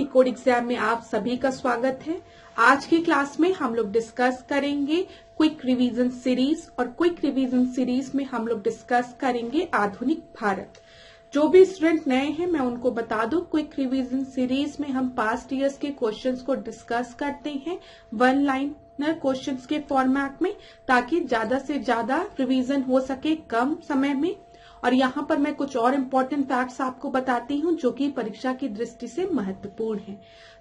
Decode exam में आप सभी का स्वागत है। आज की क्लास में हम लोग डिस्कस करेंगे क्विक रिवीजन सीरीज और क्विक रिवीजन सीरीज में हम लोग डिस्कस करेंगे आधुनिक भारत। जो भी स्टूडेंट नए हैं मैं उनको बता दूं, क्विक रिवीजन सीरीज में हम पास्ट ईयर्स के क्वेश्चंस को डिस्कस करते हैं वन लाइनर क्वेश्चंस के फॉर्मेट में, ताकि ज्यादा से ज्यादा रिवीजन हो सके कम समय में। और यहाँ पर मैं कुछ और इम्पोर्टेंट फैक्ट्स आपको बताती हूँ जो कि परीक्षा की दृष्टि से महत्वपूर्ण है।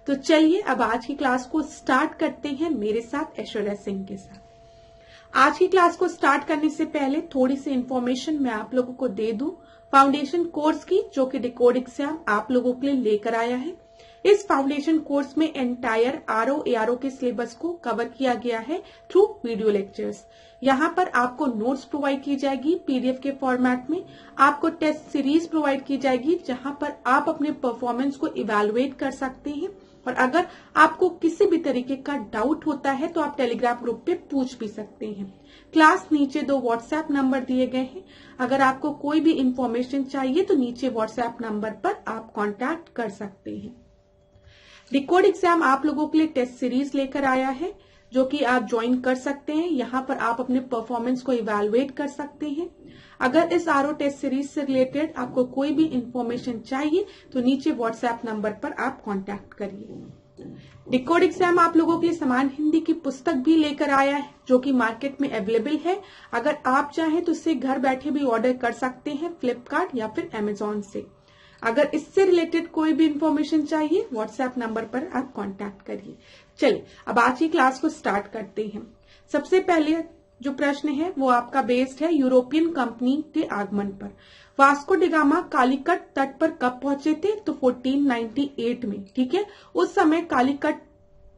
तो चलिए अब आज की क्लास को स्टार्ट करते हैं मेरे साथ ऐश्वर्या सिंह के साथ। आज की क्लास को स्टार्ट करने से पहले थोड़ी सी इंफॉर्मेशन मैं आप लोगों को दे दूं फाउंडेशन कोर्स की, जो कि डिकोड एग्जाम आप लोगों के लिए लेकर आया है। इस फाउंडेशन कोर्स में एंटायर आरओ एआरओ के सिलेबस को कवर किया गया है थ्रू वीडियो लेक्चर्स। यहाँ पर आपको नोट्स प्रोवाइड की जाएगी पीडीएफ के फॉर्मेट में, आपको टेस्ट सीरीज प्रोवाइड की जाएगी जहां पर आप अपने परफॉर्मेंस को इवैल्यूएट कर सकते हैं। और अगर आपको किसी भी तरीके का डाउट होता है तो आप टेलीग्राम ग्रुप पे पूछ भी सकते हैं। क्लास नीचे 2 व्हाट्सएप नंबर दिए गए हैं। अगर आपको कोई भी इंफॉर्मेशन चाहिए तो नीचे व्हाट्सएप नंबर पर आप कांटेक्ट कर सकते हैं। डिकोड एग्जाम आप लोगों के लिए टेस्ट सीरीज लेकर आया है जो कि आप ज्वाइन कर सकते हैं। यहाँ पर आप अपने परफॉर्मेंस को इवैल्यूएट कर सकते हैं। अगर इस आरओ टेस्ट सीरीज से रिलेटेड आपको कोई भी इंफॉर्मेशन चाहिए तो नीचे व्हाट्सएप नंबर पर आप कांटेक्ट करिए। डिकोड एग्जाम आप लोगों के लिए समान हिंदी की पुस्तक भी लेकर आया है जो कि मार्केट में अवेलेबल है। अगर आप चाहें तो इसे घर बैठे भी ऑर्डर कर सकते हैं फ्लिपकार्ट या फिर अमेजोन से। अगर इससे रिलेटेड कोई भी इंफॉर्मेशन चाहिए व्हाट्सएप नंबर पर आप कांटेक्ट करिए। चलिए अब आज की क्लास को स्टार्ट करते हैं। सबसे पहले जो प्रश्न है वो आपका बेस्ड है यूरोपियन कंपनी के आगमन पर। वास्को डी गामा कालीकट तट पर कब पहुंचे थे? तो 1498 में। ठीक है, उस समय कालीकट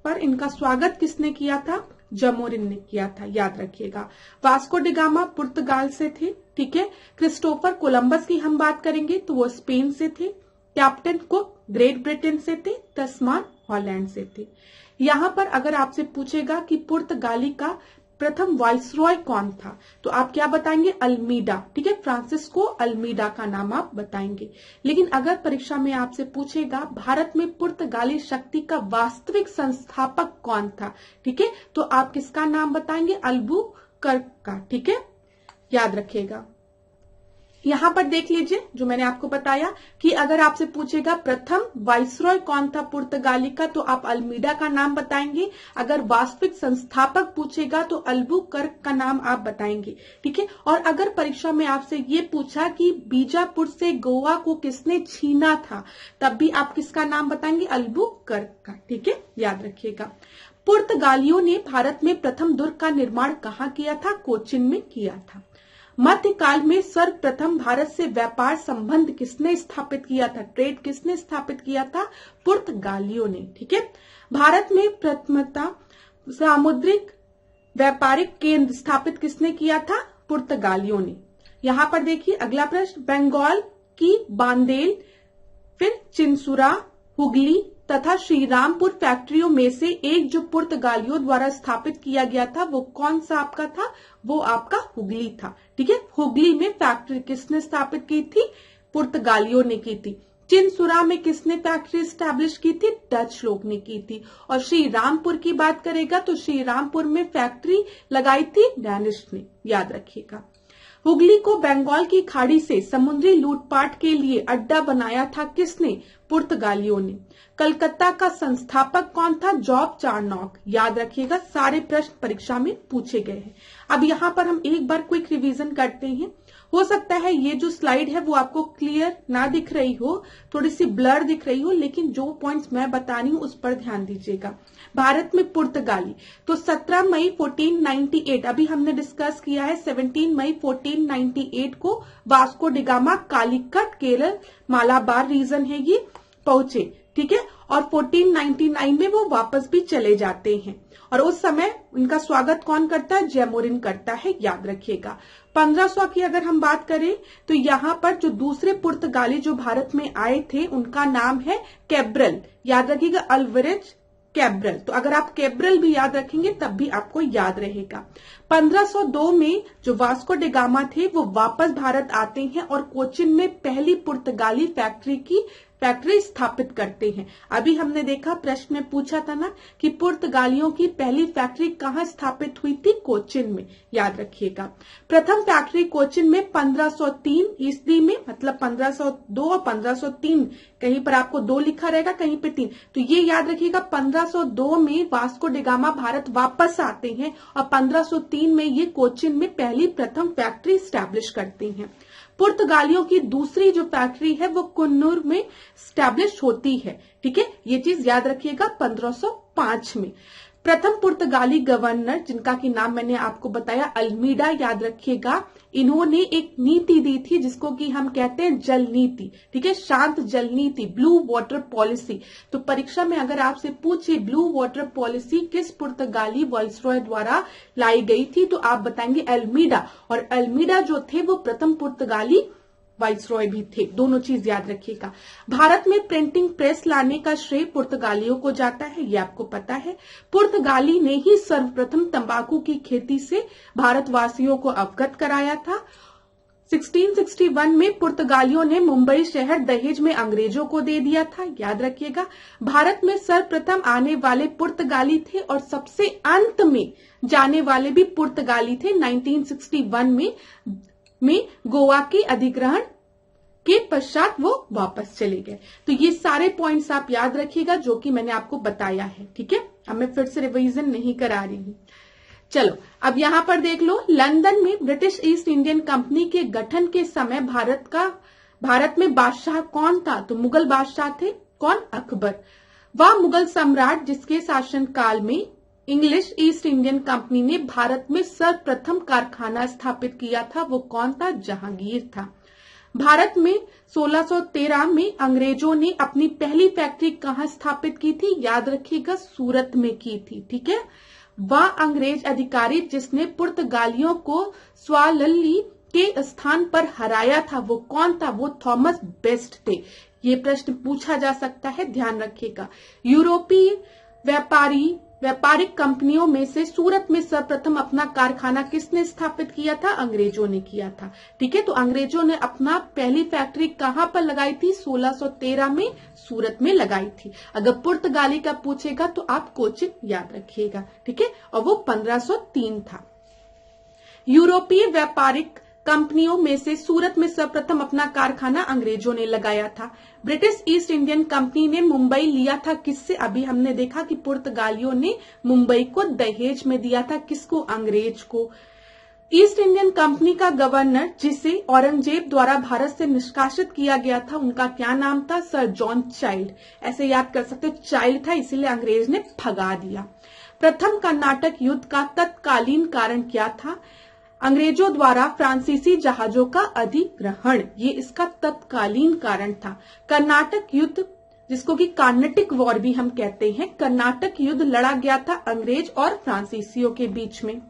पर इनका स्वागत किसने किया था? जमोरिन ने किया था, याद रखिएगा। वास्को डी गामा पुर्तगाल से थे। ठीक है, क्रिस्टोफर कोलंबस की हम बात करेंगे तो वो स्पेन से थे। कैप्टन कुक ग्रेट ब्रिटेन से थे। तस्मान हॉलैंड से थे। यहाँ पर अगर आपसे पूछेगा कि पुर्तगाली का प्रथम वाइसरॉय कौन था तो आप क्या बताएंगे? अल्मीडा। ठीक है, फ्रांसिस्को अल्मीडा का नाम आप बताएंगे। लेकिन अगर परीक्षा में आपसे पूछेगा भारत में पुर्तगाली शक्ति का वास्तविक संस्थापक कौन था, ठीक है, तो आप किसका नाम बताएंगे? अल्बुकर्क का। ठीक है, याद रखिएगा। यहाँ पर देख लीजिए जो मैंने आपको बताया कि अगर आपसे पूछेगा प्रथम वाइसरॉय कौन था पुर्तगाली का तो आप अल्मीडा का नाम बताएंगे। अगर वास्तविक संस्थापक पूछेगा तो अल्बुकर्क का नाम आप बताएंगे। ठीक है, और अगर परीक्षा में आपसे ये पूछा कि बीजापुर से गोवा को किसने छीना था तब भी आप किसका नाम बताएंगे? अल्बुकर्क का। ठीक है, याद रखिएगा। पुर्तगालियों ने भारत में प्रथम दुर्ग का निर्माण कहाँ किया था? कोचिन में किया था। मध्यकाल में सर्वप्रथम भारत से व्यापार संबंध किसने स्थापित किया था? ट्रेड किसने स्थापित किया था? पुर्तगालियों ने। ठीक है, भारत में प्रथमतः सामुद्रिक व्यापारिक केंद्र स्थापित किसने किया था? पुर्तगालियों ने। यहाँ पर देखिए अगला प्रश्न, बंगाल की बांदेल, फिर चिंसुरा, हुगली तथा श्रीरामपुर फैक्ट्रियों में से एक जो पुर्तगालियों द्वारा स्थापित किया गया था वो कौन सा आपका था? वो आपका हुगली था। ठीक है, हुगली में फैक्ट्री किसने स्थापित की थी? पुर्तगालियों ने की थी। चिंसुरा में किसने फैक्ट्री स्टैब्लिश की थी? डच लोग ने की थी। और श्रीरामपुर की बात करेगा तो श्रीरामपुर में फैक्ट्री लगाई थी डैनिश ने, याद रखिएगा। हुगली को बंगाल की खाड़ी से समुद्री लूटपाट के लिए अड्डा बनाया था किसने? पुर्तगालियों ने। कलकत्ता का संस्थापक कौन था? जॉब चार्नॉक, याद रखिएगा। सारे प्रश्न परीक्षा में पूछे गए हैं। अब यहाँ पर हम एक बार क्विक रिवीजन करते हैं। हो सकता है ये जो स्लाइड है वो आपको क्लियर ना दिख रही हो, थोड़ी सी ब्लर दिख रही हो, लेकिन जो पॉइंट्स मैं बता रही हूँ उस पर ध्यान दीजिएगा। भारत में पुर्तगाली तो 17 मई 1498, अभी हमने डिस्कस किया है 17 मई 1498 को Vasco da Gama Calicut Kerala Malabar region है ये पहुंचे। ठीक है, और 1499 में वो वापस भी चले जाते हैं। और उस समय उनका स्वागत कौन करता है? जैमोरिन करता है, याद रखिएगा। 1500 की अगर हम बात करें तो यहाँ पर जो दूसरे पुर्तगाली जो भारत में आए थे उनका नाम है कैब्रल, याद रखिएगा। अल्वरेज कैब्रल, तो अगर आप कैब्रल भी याद रखेंगे तब भी आपको याद रहेगा। 1502 में जो वास्को डी गामा थे वो वापस भारत आते हैं और कोचिन में पहली पुर्तगाली फैक्ट्री की फैक्ट्री स्थापित करते हैं। अभी हमने देखा प्रश्न में पूछा था ना कि पुर्तगालियों की पहली फैक्ट्री कहाँ स्थापित हुई थी? कोचिन में, याद रखिएगा। प्रथम फैक्ट्री कोचिन में 1503 ईस्वी में, मतलब 1502 और 1503, कहीं पर आपको 2 लिखा रहेगा, कहीं पे 3, तो ये याद रखिएगा 1502 में वास्को डी गामा भारत वापस आते हैं और 1503 में ये कोचिन में पहली प्रथम फैक्ट्री स्टैब्लिश करते हैं। पुर्तगालियों की दूसरी जो फैक्ट्री है वो कुन्नूर में स्टैब्लिश होती है, ठीक है, ये चीज याद रखिएगा 1505 में। प्रथम पुर्तगाली गवर्नर, जिनका की नाम मैंने आपको बताया अल्मीडा, याद रखिएगा, इन्होंने एक नीति दी थी जिसको कि हम कहते हैं जल नीति, ठीक है, शांत जल नीति, ब्लू वाटर पॉलिसी। तो परीक्षा में अगर आपसे पूछे ब्लू वाटर पॉलिसी किस पुर्तगाली वाइसरॉय द्वारा लाई गई थी, तो आप बताएंगे अल्मीडा, और अल्मीडा जो थे वो प्रथम पुर्तगाली वाइसरॉय भी थे। दोनों चीज याद रखिएगा। भारत में प्रिंटिंग प्रेस लाने का श्रेय पुर्तगालियों को जाता है, ये आपको पता है। पुर्तगाली ने ही सर्वप्रथम तंबाकू की खेती से भारतवासियों को अवगत कराया था। 1661 में पुर्तगालियों ने मुंबई शहर दहेज में अंग्रेजों को दे दिया था, याद रखिएगा। भारत में सर्वप्रथम आने वाले पुर्तगाली थे और सबसे अंत में जाने वाले भी पुर्तगाली थे। 1961 में गोवा के अधिग्रहण के पश्चात वो वापस चले गए। तो ये सारे पॉइंट्स आप याद रखिएगा जो कि मैंने आपको बताया है, ठीक है। अब मैं फिर से रिवीजन नहीं करा रही हूं। चलो अब यहां पर देख लो, लंदन में ब्रिटिश ईस्ट इंडियन कंपनी के गठन के समय भारत में बादशाह कौन था? तो मुगल बादशाह थे। कौन? अकबर। वह मुगल सम्राट जिसके शासनकाल में इंग्लिश ईस्ट इंडियन कंपनी ने भारत में सर्वप्रथम कारखाना स्थापित किया था, वो कौन था? जहांगीर था। भारत में 1613 में अंग्रेजों ने अपनी पहली फैक्ट्री कहां स्थापित की थी? याद रखिएगा, सूरत में की थी, ठीक है। वह अंग्रेज अधिकारी जिसने पुर्तगालियों को स्वावलंबी के स्थान पर हराया था, वो कौन था? वो थॉमस बेस्ट थे। ये प्रश्न पूछा जा सकता है, ध्यान रखिएगा। यूरोपीय व्यापारिक कंपनियों में से सूरत में सर्वप्रथम अपना कारखाना किसने स्थापित किया था? अंग्रेजों ने किया था, ठीक है। तो अंग्रेजों ने अपना पहली फैक्ट्री कहां पर लगाई थी? 1613 में सूरत में लगाई थी। अगर पुर्तगाली का पूछेगा तो आप कोचिन याद रखिएगा, ठीक है, और वो 1503 था। यूरोपीय व्यापारिक कंपनियों में से सूरत में सर्वप्रथम अपना कारखाना अंग्रेजों ने लगाया था। ब्रिटिश ईस्ट इंडियन कंपनी ने मुंबई लिया था किससे? अभी हमने देखा कि पुर्तगालियों ने मुंबई को दहेज में दिया था, किसको? अंग्रेज को। ईस्ट इंडियन कंपनी का गवर्नर जिसे औरंगजेब द्वारा भारत से निष्कासित किया गया था, उनका क्या नाम था? Sir John child. ऐसे याद कर सकते हो, चाइल्ड था इसीलिए अंग्रेज ने भगा दिया। प्रथम कर्नाटक युद्ध का तत्कालीन कारण क्या था? अंग्रेजों द्वारा फ्रांसीसी जहाजों का अधिग्रहण, ये इसका तत्कालीन कारण था। कर्नाटक युद्ध, जिसको कि कार्नेटिक वॉर भी हम कहते हैं, कर्नाटक युद्ध लड़ा गया था अंग्रेज और फ्रांसीसियों के बीच में।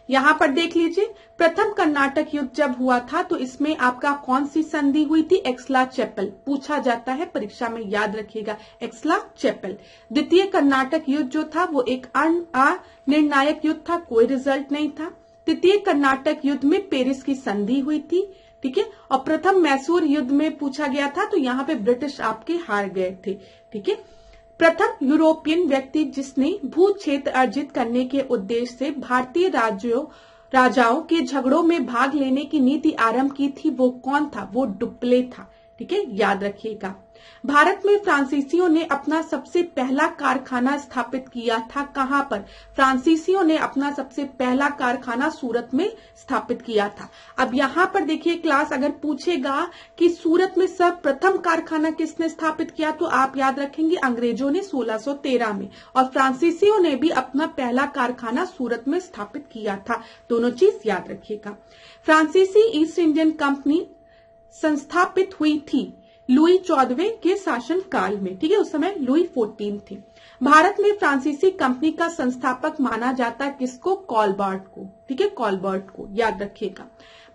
यहां पर देख लीजिए, प्रथम कर्नाटक युद्ध जब हुआ था तो इसमें आपका कौन सी संधि हुई थी? एक्सला चैपल। पूछा जाता है परीक्षा में, याद रखिएगा, एक्सला चैपल। द्वितीय कर्नाटक युद्ध जो था वो एक अनिर्णायक युद्ध था, कोई रिजल्ट नहीं था। तृतीय कर्नाटक युद्ध में पेरिस की संधि हुई थी, ठीक है। और प्रथम मैसूर युद्ध में पूछा गया था तो यहाँ पे ब्रिटिश आपके हार गए थे, ठीक है। प्रथम यूरोपियन व्यक्ति जिसने भू क्षेत्र अर्जित करने के उद्देश्य से भारतीय राजाओं के झगड़ों में भाग लेने की नीति आरंभ की थी, वो कौन था? वो डुप्ले था, ठीक है, याद रखिएगा। भारत में फ्रांसीसियों ने अपना सबसे पहला कारखाना स्थापित किया था, कहां पर? फ्रांसीसियों ने अपना सबसे पहला कारखाना सूरत में स्थापित किया था। अब यहां पर देखिए, क्लास अगर पूछेगा कि सूरत में सर्वप्रथम कारखाना किसने स्थापित किया, तो आप याद रखेंगे अंग्रेजों ने 1613 में, और फ्रांसीसियों ने भी अपना पहला कारखाना सूरत में स्थापित किया था। दोनों चीज याद रखिएगा। फ्रांसीसी ईस्ट इंडियन कंपनी संस्थापित हुई थी लुई 14वें के शासन काल में, ठीक है, उस समय लुई 14 थे। भारत में फ्रांसीसी कंपनी का संस्थापक माना जाता है किसको? कॉलबर्ट को, ठीक है, कॉलबर्ट को याद रखिएगा।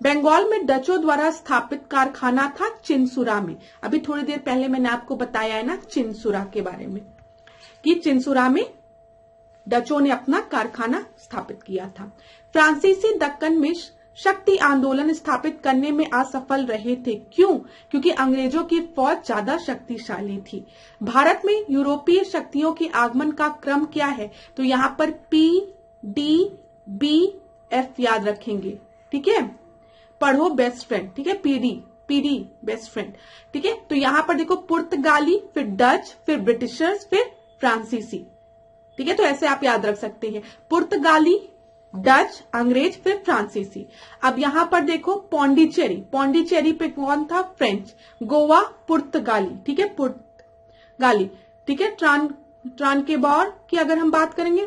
बंगाल में डचों द्वारा स्थापित कारखाना था चिनसुरा में। अभी थोड़ी देर पहले मैंने आपको बताया है ना चिनसुरा के बारे में, कि चिनसुरा में डचों ने अपना कारखाना स्थापित किया था। फ्रांसीसी दक्कन में शक्ति आंदोलन स्थापित करने में असफल रहे थे। क्यों? क्योंकि अंग्रेजों की फौज ज्यादा शक्तिशाली थी। भारत में यूरोपीय शक्तियों के आगमन का क्रम क्या है? तो यहाँ पर PDBF याद रखेंगे, ठीक है। पढ़ो बेस्ट फ्रेंड, ठीक है। पीडी बेस्ट फ्रेंड, ठीक है। तो यहां पर देखो पुर्तगाली, फिर डच, फिर ब्रिटिशर्स, फिर फ्रांसीसी, ठीक है। तो ऐसे आप याद रख सकते हैं, पुर्तगाली, डच, अंग्रेज, फिर फ्रांसीसी। अब यहां पर देखो पौंडीचेरी पे कौन था? फ्रेंच। गोवा पुर्तगाली, ठीक है, पुर्तगाली, ठीक है। ट्रांकेबार की अगर हम बात करेंगे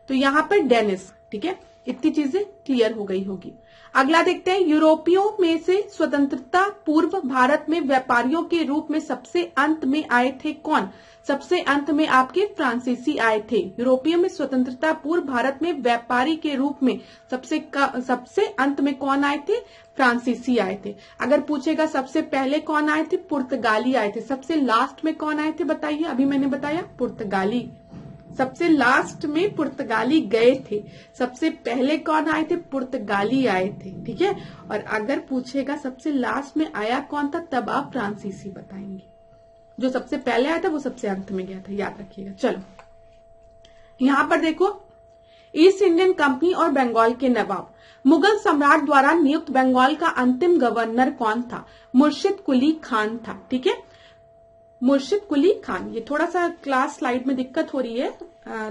तो यहां पर डेनिस, ठीक है। इतनी चीजें क्लियर हो गई होगी। अगला देखते हैं, यूरोपियों में से स्वतंत्रता पूर्व भारत में व्यापारियों के रूप में सबसे अंत में आए थे कौन? सबसे अंत में आपके फ्रांसीसी आए थे। यूरोपियों में स्वतंत्रता पूर्व भारत में व्यापारी के रूप में सबसे अंत में कौन आए थे? फ्रांसीसी आए थे। अगर पूछेगा सबसे पहले कौन आए थे? पुर्तगाली आए थे। सबसे लास्ट में कौन आए थे बताइए? अभी मैंने बताया पुर्तगाली। सबसे लास्ट में पुर्तगाली गए थे। सबसे पहले कौन आए थे? पुर्तगाली आए थे, ठीक है। और अगर पूछेगा सबसे लास्ट में आया कौन था, तब आप फ्रांसीसी बताएंगे। जो सबसे पहले आया था वो सबसे अंत में गया था, याद रखिएगा। चलो यहां पर देखो, ईस्ट इंडियन कंपनी और बंगाल के नवाब। मुगल सम्राट द्वारा नियुक्त बंगाल का अंतिम गवर्नर कौन था? मुर्शिद कुली खान था, ठीक है। मुर्शिद कुली खान। ये थोड़ा सा क्लास स्लाइड में दिक्कत हो रही है,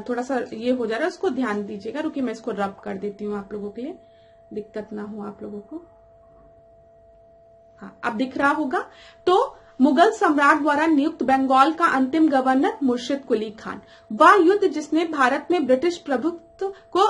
थोड़ा सा ये हो जा रहा है, उसको ध्यान दीजिएगा। रुकिए मैं इसको रब कर देती हूँ आप लोगों के लिए, दिक्कत ना हो आप लोगों को। हाँ, अब दिख रहा होगा। तो मुगल सम्राट द्वारा नियुक्त बंगाल का अंतिम गवर्नर मुर्शिद कुली खान। वह युद्ध जिसने भारत में ब्रिटिश प्रभुत्व को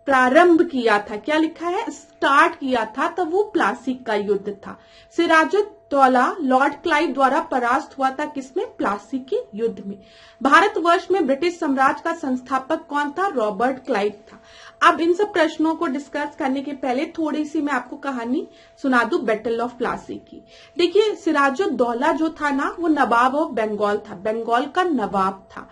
प्रारंभ किया था, क्या लिखा है? स्टार्ट किया था, तब वो प्लासी का युद्ध था। सिराजुद्दौला लॉर्ड क्लाइव द्वारा परास्त हुआ था, किसमें? प्लासी के युद्ध में। भारतवर्ष में ब्रिटिश साम्राज्य का संस्थापक कौन था? रॉबर्ट क्लाइव था। अब इन सब प्रश्नों को डिस्कस करने के पहले थोड़ी सी मैं आपको कहानी सुना दूं बैटल ऑफ प्लासी की। देखिए, सिराजुद्दौला जो था ना, वो नवाब ऑफ बंगाल था, बंगाल का नवाब था।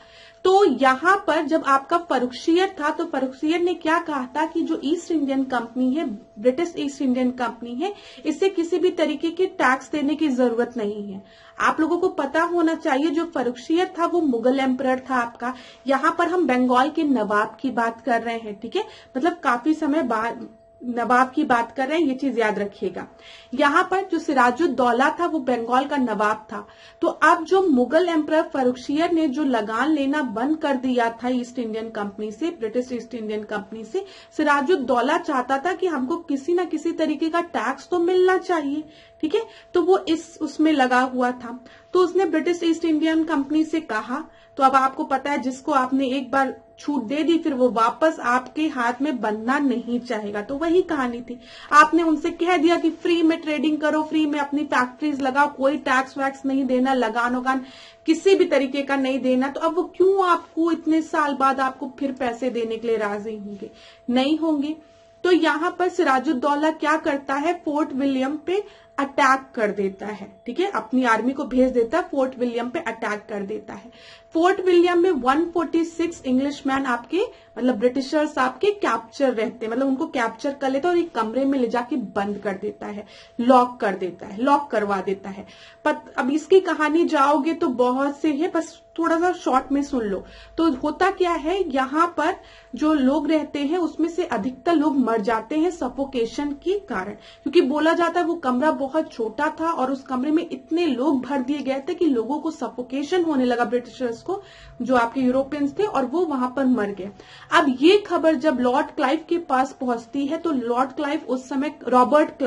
तो यहां पर जब आपका फर्रुखशियर था, तो फर्रुखशियर ने क्या कहा था कि जो ईस्ट इंडियन कंपनी है, ब्रिटिश ईस्ट इंडियन कंपनी है, इसे किसी भी तरीके के टैक्स देने की जरूरत नहीं है। आप लोगों को पता होना चाहिए, जो फर्रुखशियर था वो मुगल एम्परर था आपका। यहाँ पर हम बंगाल के नवाब की बात कर रहे हैं, ठीक है। मतलब काफी समय बाद नवाब की बात कर रहे हैं, ये चीज याद रखिएगा। यहाँ पर जो सिराजुद्दौला था वो बंगाल का नवाब था। तो अब जो मुगल एम्परर फर्रुखशियर ने जो लगान लेना बंद कर दिया था ईस्ट इंडियन कंपनी से, ब्रिटिश ईस्ट इंडियन कंपनी से, सिराजुद्दौला चाहता था कि हमको किसी ना किसी तरीके का टैक्स तो मिलना चाहिए, ठीक है। तो वो उसमें लगा हुआ था। तो उसने ब्रिटिश ईस्ट इंडियन कंपनी से कहा, तो अब आपको पता है, जिसको आपने एक बार छूट दे दी फिर वो वापस आपके हाथ में बनना नहीं चाहेगा। तो वही कहानी थी, आपने उनसे कह दिया कि फ्री में ट्रेडिंग करो, फ्री में अपनी फैक्ट्रीज लगाओ, कोई टैक्स वैक्स नहीं देना, लगान वगान किसी भी तरीके का नहीं देना। तो अब वो क्यों आपको इतने साल बाद आपको फिर पैसे देने के लिए राजी होंगे? नहीं होंगे। तो यहाँ पर सिराजुद्दौला क्या करता है? फोर्ट विलियम पे अटैक कर देता है, ठीक है। अपनी आर्मी को भेज देता है, फोर्ट विलियम पे अटैक कर देता है। फोर्ट विलियम में 146 इंग्लिशमैन आपके, मतलब ब्रिटिशर्स आपके कैप्चर रहते हैं, मतलब उनको कैप्चर कर लेता है और एक कमरे में ले जाके बंद कर देता है, लॉक कर देता है, लॉक करवा देता है। अब इसकी कहानी जाओगे तो बहुत से है, बस थोड़ा सा शॉर्ट में सुन लो। तो होता क्या है, यहाँ पर जो लोग रहते हैं उसमें से अधिकतर लोग मर जाते हैं सफोकेशन के कारण, क्योंकि बोला जाता है वो कमरा बहुत छोटा था और उस कमरे में इतने लोग भर दिए गए थे कि लोगों को सफोकेशन होने लगा, ब्रिटिशर्स को, जो आपके यूरोपियंस थे, और वो वहां पर मर गए। अब ये खबर जब लॉर्ड क्लाइव के पास पहुंचती है, तो लॉर्ड क्लाइव उस समय, रॉबर्ट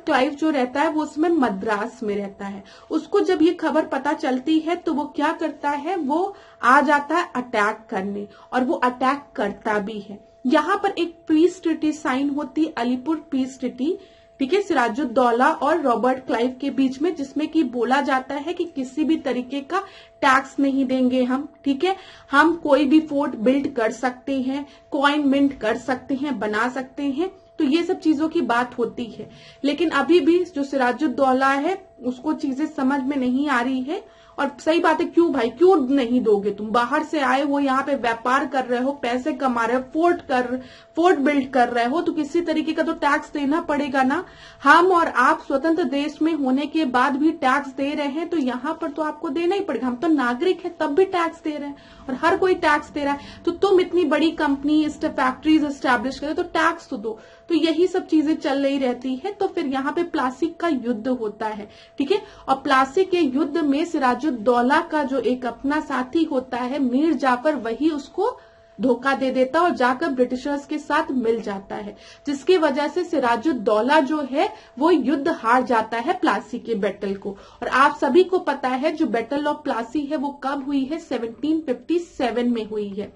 क्लाइव जो रहता है वो उसमें मद्रास में रहता है। उसको जब ये खबर पता चलती है तो वो क्या करता है, वो आ जाता है अटैक करने, और वो अटैक करता भी है। यहाँ पर एक पीस ट्रीटी साइन होती, अलीपुर पीस ट्रीटी, ठीक है, सिराजुद्दौला और रॉबर्ट क्लाइव के बीच में, जिसमें कि बोला जाता है कि किसी भी तरीके का टैक्स नहीं देंगे हम, ठीक है। हम कोई भी फोर्ट बिल्ड कर सकते हैं, कॉइन मिंट कर सकते हैं, बना सकते हैं, तो ये सब चीजों की बात होती है। लेकिन अभी भी जो सिराजुद्दौला है उसको चीजें समझ में नहीं आ रही है। और सही बात है, क्यों भाई, क्यों नहीं दोगे? तुम बाहर से आए हो, यहाँ पे व्यापार कर रहे हो, पैसे कमा रहे हो, फोर्ट बिल्ड कर रहे हो, तो किसी तरीके का तो टैक्स देना पड़ेगा ना। हम और आप स्वतंत्र देश में होने के बाद भी टैक्स दे रहे हैं, तो यहाँ पर तो आपको देना ही पड़ेगा। हम तो नागरिक हैं तब भी टैक्स दे रहे हैं, और हर कोई टैक्स दे रहा है। तो तुम इतनी बड़ी कंपनी फैक्ट्रीज एस्टैब्लिश करे तो टैक्स तो दो। तो यही सब चीजें चल रही रहती है। तो फिर यहाँ पे प्लासी का युद्ध होता है, ठीक है। और प्लासी के युद्ध में सिराजुद्दौला का जो एक अपना साथी होता है मीर जाफर, वही उसको धोखा दे देता और जाकर ब्रिटिशर्स के साथ मिल जाता है, जिसकी वजह से सिराजुद्दौला जो है वो युद्ध हार जाता है प्लासी के बैटल को। और आप सभी को पता है जो बैटल ऑफ प्लासी है वो कब हुई है? 1757 में हुई है।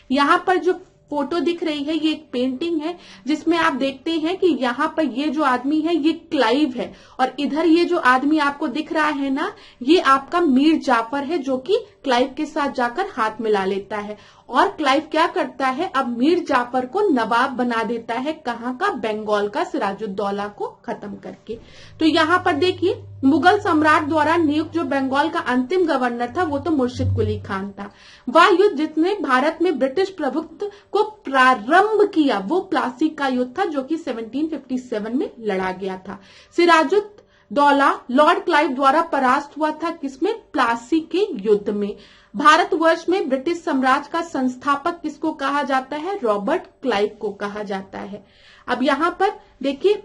यहाँ पर जो फोटो दिख रही है ये एक पेंटिंग है, जिसमें आप देखते हैं कि यहाँ पर ये जो आदमी है ये क्लाइव है, और इधर ये जो आदमी आपको दिख रहा है ना, ये आपका मीर जाफर है, जो कि क्लाइव के साथ जाकर हाथ मिला लेता है। और क्लाइव क्या करता है, अब मीर जाफर को नवाब बना देता है, कहाँ का? बंगाल का, सिराजुद्दौला को खत्म करके। तो यहाँ पर देखिए, मुगल सम्राट द्वारा नियुक्त जो बंगाल का अंतिम गवर्नर था वो तो मुर्शिद कुली खान था। वह युद्ध जिसने भारत में ब्रिटिश प्रभुत्व को प्रारंभ किया वो प्लासी का युद्ध था, जो कि 1757 में लड़ा गया था। सिराजुद्दौला लॉर्ड क्लाइव द्वारा परास्त हुआ था, किसमें? प्लासी के युद्ध में। भारतवर्ष में ब्रिटिश साम्राज्य का संस्थापक किसको कहा जाता है? रॉबर्ट क्लाइव को कहा जाता है। अब यहाँ पर देखिए,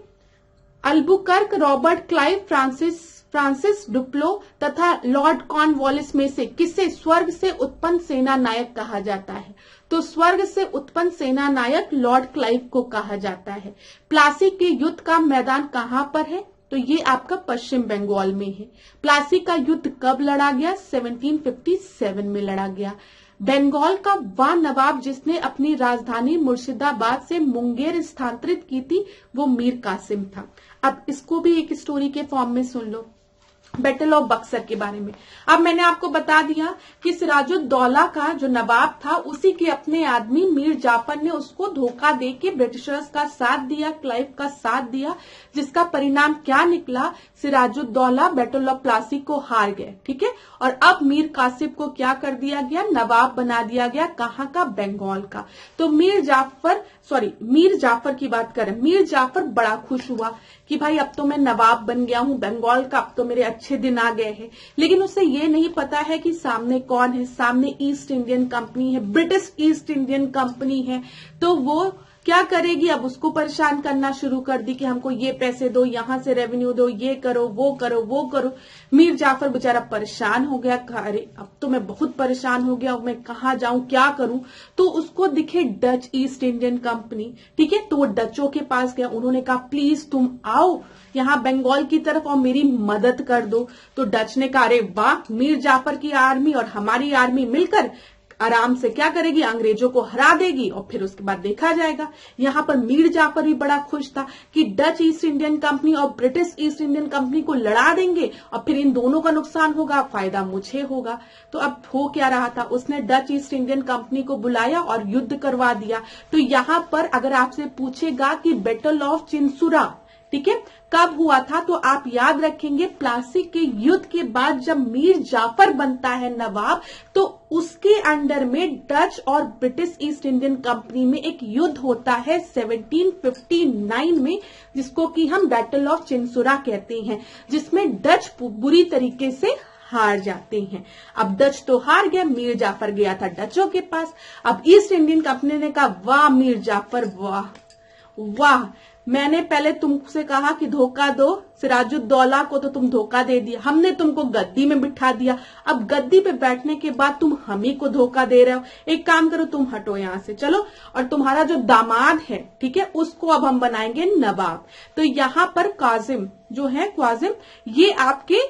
अल्बुकर्क, रॉबर्ट क्लाइव, फ्रांसिस डुप्लो तथा लॉर्ड कॉर्नवालिस में से किसे स्वर्ग से उत्पन्न सेना नायक कहा जाता है? तो स्वर्ग से उत्पन्न सेना नायक लॉर्ड क्लाइव को कहा जाता है। प्लासी के युद्ध का मैदान कहाँ पर है? तो ये आपका पश्चिम बंगाल में है। प्लासी का युद्ध कब लड़ा गया? 1757 में लड़ा गया। बंगाल का वह नवाब जिसने अपनी राजधानी मुर्शिदाबाद से मुंगेर स्थानांतरित की थी वो मीर कासिम था। अब इसको भी एक स्टोरी के फॉर्म में सुन लो, बैटल ऑफ बक्सर के बारे में। अब मैंने आपको बता दिया कि सिराजुद्दौला का जो नवाब था उसी के अपने आदमी मीर जाफर ने उसको धोखा दे के ब्रिटिशर्स का साथ दिया, क्लाइव का साथ दिया, जिसका परिणाम क्या निकला? सिराजुद्दौला बैटल ऑफ प्लासी को हार गए, ठीक है। और अब मीर कासिम को क्या कर दिया गया? नवाब बना दिया गया, कहाँ का? बंगाल का। तो मीर जाफर की बात करें, मीर जाफर बड़ा खुश हुआ कि भाई अब तो मैं नवाब बन गया हूँ बंगाल का, अब तो मेरे अच्छे दिन आ गए हैं। लेकिन उसे ये नहीं पता है कि सामने कौन है, सामने ईस्ट इंडियन कंपनी है, ब्रिटिश ईस्ट इंडियन कंपनी है। तो वो क्या करेगी? अब उसको परेशान करना शुरू कर दी कि हमको ये पैसे दो, यहां से रेवेन्यू दो, ये करो, वो करो, वो करो। मीर जाफर बेचारा परेशान हो गया, अरे अब तो मैं बहुत परेशान हो गया, मैं कहाँ जाऊं, क्या करूं? तो उसको दिखे डच ईस्ट इंडियन कंपनी, ठीक है। तो वो डचों के पास गया, उन्होंने कहा प्लीज तुम आओ यहाँ बंगाल की तरफ और मेरी मदद कर दो। तो डच ने कहा अरे वाह, मीर जाफर की आर्मी और हमारी आर्मी मिलकर आराम से क्या करेगी? अंग्रेजों को हरा देगी और फिर उसके बाद देखा जाएगा। यहाँ पर मीर जाफर भी बड़ा खुश था कि डच ईस्ट इंडियन कंपनी और ब्रिटिश ईस्ट इंडियन कंपनी को लड़ा देंगे और फिर इन दोनों का नुकसान होगा, फायदा मुझे होगा। तो अब हो क्या रहा था, उसने डच ईस्ट इंडियन कंपनी को बुलाया और युद्ध करवा दिया। तो यहाँ पर अगर आपसे पूछेगा कि बैटल ऑफ चिंसुरा, ठीक है, कब हुआ था, तो आप याद रखेंगे प्लासी के युद्ध के बाद जब मीर जाफर बनता है नवाब, तो उसके अंडर में डच और ब्रिटिश ईस्ट इंडियन कंपनी में एक युद्ध होता है 1759 में, जिसको कि हम बैटल ऑफ चिंसुरा कहते हैं, जिसमें डच बुरी तरीके से हार जाते हैं। अब डच तो हार गया, मीर जाफर गया था डचों के पास। अब ईस्ट इंडियन कंपनी ने कहा वाह मीर जाफर, वाह वाह, मैंने पहले तुमसे कहा कि धोखा दो सिराजुद्दौला को, तो तुम धोखा दे दिया, हमने तुमको गद्दी में बिठा दिया, अब गद्दी पे बैठने के बाद तुम हम ही को धोखा दे रहे हो। एक काम करो, तुम हटो यहां से, चलो, और तुम्हारा जो दामाद है, ठीक है, उसको अब हम बनाएंगे नवाब। तो यहाँ पर काजिम जो है, क्वाजिम, ये आपके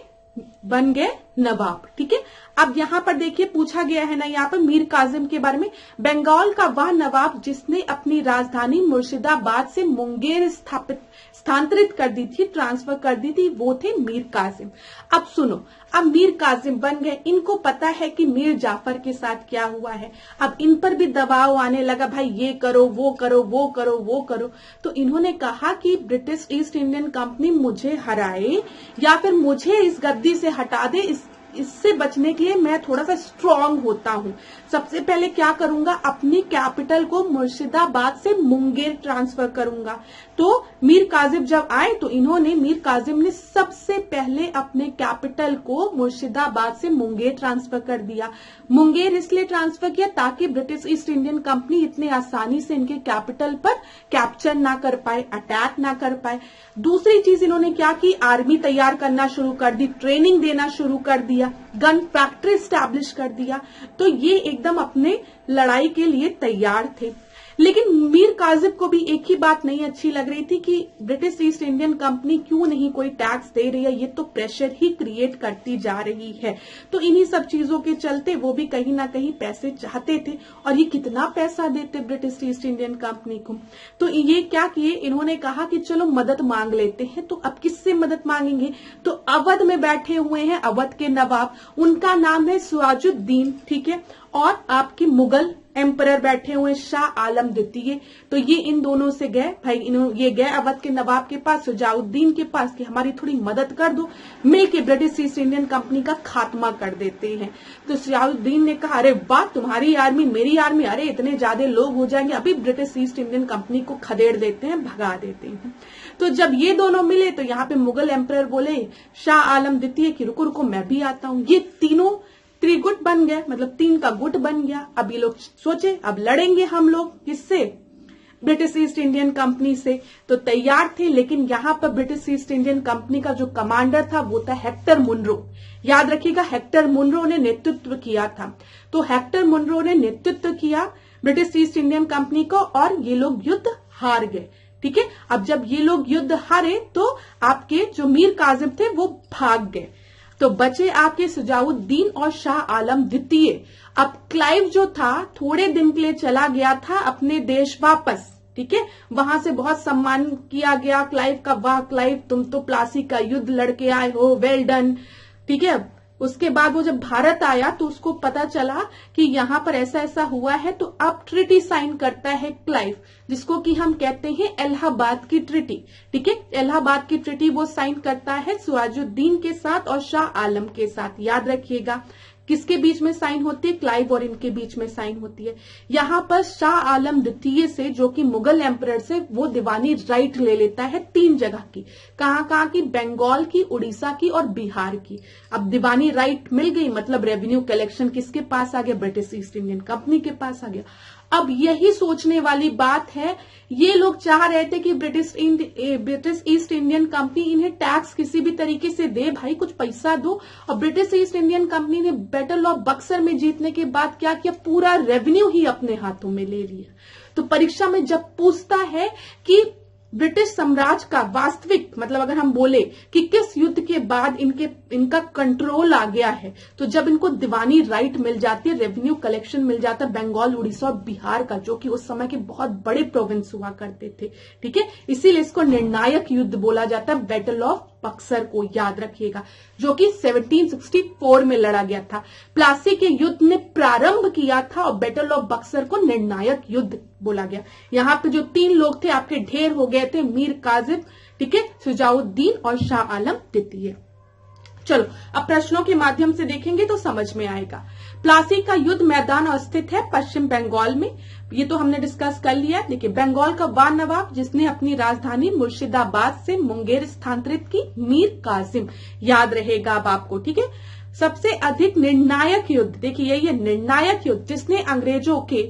बन गए नवाब। ठीक है, अब यहाँ पर देखिए पूछा गया है ना यहाँ पर मीर कासिम के बारे में, बंगाल का वह नवाब जिसने अपनी राजधानी मुर्शिदाबाद से मुंगेर स्थानांतरित कर दी थी, ट्रांसफर कर दी थी, वो थे मीर कासिम। अब सुनो, अब मीर कासिम बन गए, इनको पता है कि मीर जाफर के साथ क्या हुआ है, अब इन पर भी दबाव आने लगा, भाई ये करो वो करो वो करो वो करो। तो इन्होंने कहा कि ब्रिटिश ईस्ट इंडियन कंपनी मुझे हराए या फिर मुझे इस गद्दी से हटा दे, इससे बचने के लिए मैं थोड़ा सा स्ट्रांग होता हूं। सबसे पहले क्या करूंगा, अपनी कैपिटल को मुर्शिदाबाद से मुंगेर ट्रांसफर करूंगा। तो मीर कासिम जब आए तो मीर कासिम ने सबसे पहले अपने कैपिटल को मुर्शिदाबाद से मुंगेर ट्रांसफर कर दिया। मुंगेर इसलिए ट्रांसफर किया ताकि ब्रिटिश ईस्ट इंडियन कंपनी इतने आसानी से इनके कैपिटल पर कैप्चर ना कर पाए, अटैक ना कर पाए। दूसरी चीज इन्होंने क्या की, आर्मी तैयार करना शुरू कर दी, ट्रेनिंग देना शुरू कर दिया, गन फैक्ट्री स्टैब्लिश कर दिया। तो ये एकदम अपने लड़ाई के लिए तैयार थे। लेकिन मीर कासिम को भी एक ही बात नहीं अच्छी लग रही थी कि ब्रिटिश ईस्ट इंडियन कंपनी क्यों नहीं कोई टैक्स दे रही है, ये तो प्रेशर ही क्रिएट करती जा रही है। तो इन्हीं सब चीजों के चलते वो भी कहीं ना कहीं पैसे चाहते थे, और ये कितना पैसा देते ब्रिटिश ईस्ट इंडियन कंपनी को। तो ये क्या किए, इन्होंने कहा कि चलो मदद मांग लेते हैं। तो अब किससे मदद मांगेंगे, तो अवध में बैठे हुए हैं अवध के नवाब, उनका नाम है सिराजुद्दीन। ठीक है, और आपके मुगल एम्परर बैठे हुए शाह आलम द्वितीय। तो ये इन दोनों से गए, भाई ये गए अवध के नवाब के पास, सिराजुद्दीन के पास, कि हमारी थोड़ी मदद कर दो, मिलके ब्रिटिश ईस्ट इंडियन कंपनी का खात्मा कर देते हैं। तो सिराजुद्दीन ने कहा, अरे वाह, तुम्हारी आर्मी मेरी आर्मी, अरे इतने ज्यादा लोग हो जाएंगे, अभी ब्रिटिश ईस्ट इंडियन कंपनी को खदेड़ देते हैं, भगा देते हैं। तो जब ये दोनों मिले तो यहाँ पे मुगल एम्परर बोले शाह आलम द्वितीय की रुको रुको मैं भी आता हूँ। ये तीनों त्रिगुट बन गया, मतलब 3 का गुट बन गया। अब ये लोग सोचे अब लड़ेंगे हम लोग किससे, ब्रिटिश ईस्ट इंडियन कंपनी से। तो तैयार थे, लेकिन यहाँ पर ब्रिटिश ईस्ट इंडियन कंपनी का जो कमांडर था वो था हेक्टर मुनरो। याद रखिएगा, हेक्टर मुनरो ने नेतृत्व किया था। तो हेक्टर मुनरो ने नेतृत्व किया ब्रिटिश ईस्ट इंडियन कंपनी को, और ये लोग युद्ध हार गए। ठीक है, अब जब ये लोग युद्ध हारे तो आपके जो मीर कासिम थे वो भाग गए। तो बचे आपके सिराजुद्दीन और शाह आलम द्वितीय। अब क्लाइव जो था थोड़े दिन के लिए चला गया था अपने देश वापस। ठीक है, वहां से बहुत सम्मान किया गया क्लाइव का, वाह क्लाइव तुम तो प्लासी का युद्ध लड़के आए हो, वेल डन। ठीक है, उसके बाद वो जब भारत आया तो उसको पता चला कि यहाँ पर ऐसा ऐसा हुआ है, तो अब ट्रिटी साइन करता है क्लाइव, जिसको कि हम कहते हैं इलाहाबाद की ट्रिटी। ठीक है, इलाहाबाद की ट्रिटी वो साइन करता है सिराजुद्दीन के साथ और शाह आलम के साथ। याद रखिएगा किसके बीच में साइन होती है, क्लाइव और इनके बीच में साइन होती है। यहाँ पर शाह आलम द्वितीय से, जो कि मुगल एम्परर से, वो दीवानी राइट ले लेता है 3 जगह की। कहाँ की, बंगाल की, उड़ीसा की और बिहार की। अब दीवानी राइट मिल गई, मतलब रेवेन्यू कलेक्शन किसके पास आ गया, ब्रिटिश ईस्ट इंडियन कंपनी के पास आ गया। अब यही सोचने वाली बात है, ये लोग चाह रहे थे कि ब्रिटिश ईस्ट इंडियन कंपनी इन्हें टैक्स किसी भी तरीके से दे, भाई कुछ पैसा दो। और ब्रिटिश ईस्ट इंडियन कंपनी ने बैटल ऑफ बक्सर में जीतने के बाद क्या किया, पूरा रेवेन्यू ही अपने हाथों में ले लिया। तो परीक्षा में जब पूछता है कि ब्रिटिश साम्राज्य का वास्तविक, मतलब अगर हम बोले कि किस युद्ध के बाद इनका कंट्रोल आ गया है, तो जब इनको दीवानी राइट मिल जाती है, रेवेन्यू कलेक्शन मिल जाता है बंगाल, उड़ीसा और बिहार का, जो कि उस समय के बहुत बड़े प्रोविंस हुआ करते थे। ठीक है, इसीलिए इसको निर्णायक युद्ध बोला जाता है, बैटल ऑफ बक्सर को याद रखिएगा, जो कि 1764 में लड़ा गया था। प्लासी के युद्ध ने प्रारंभ किया था और बैटल ऑफ बक्सर को निर्णायक युद्ध बोला गया। यहाँ पे जो 3 लोग थे आपके ढेर हो गए थे, मीर कासिम, ठीक है, सिराजुद्दीन और शाह आलम द्वितीय। चलो अब प्रश्नों के माध्यम से देखेंगे तो समझ में आएगा। प्लासी का युद्ध मैदान स्थित है पश्चिम बंगाल में, ये तो हमने डिस्कस कर लिया। देखिए, बंगाल का वह नवाब जिसने अपनी राजधानी मुर्शिदाबाद से मुंगेर स्थानांतरित की, मीर कासिम, याद रहेगा अब आपको। ठीक है, सबसे अधिक निर्णायक युद्ध, देखिए ये निर्णायक युद्ध जिसने अंग्रेजों के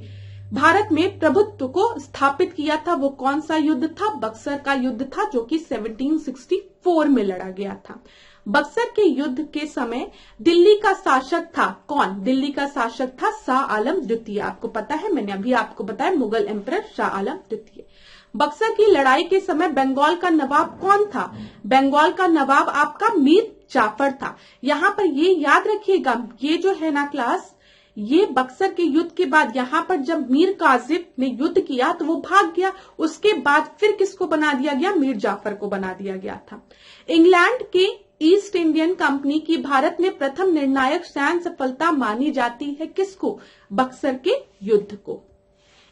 भारत में प्रभुत्व को स्थापित किया था, वो कौन सा युद्ध था, बक्सर का युद्ध था, जो कि 1764 में लड़ा गया था। बक्सर के युद्ध के समय दिल्ली का शासक था कौन, दिल्ली का शासक था शाह आलम द्वितीय। आपको पता है, मैंने अभी आपको बताया, मुगल एम्परर शाह आलम द्वितीय। बक्सर की लड़ाई के समय बंगाल का नवाब कौन था, बंगाल का नवाब आपका मीर जाफर था। यहाँ पर ये याद रखिएगा, ये जो है ना क्लास, ये बक्सर के युद्ध के बाद यहाँ पर जब मीर कासिम ने युद्ध किया तो वो भाग गया, उसके बाद फिर किसको बना दिया गया, मीर जाफर को बना दिया गया था। इंग्लैंड के ईस्ट इंडियन कंपनी की भारत में प्रथम निर्णायक सैन्य सफलता मानी जाती है किसको, बक्सर के युद्ध को।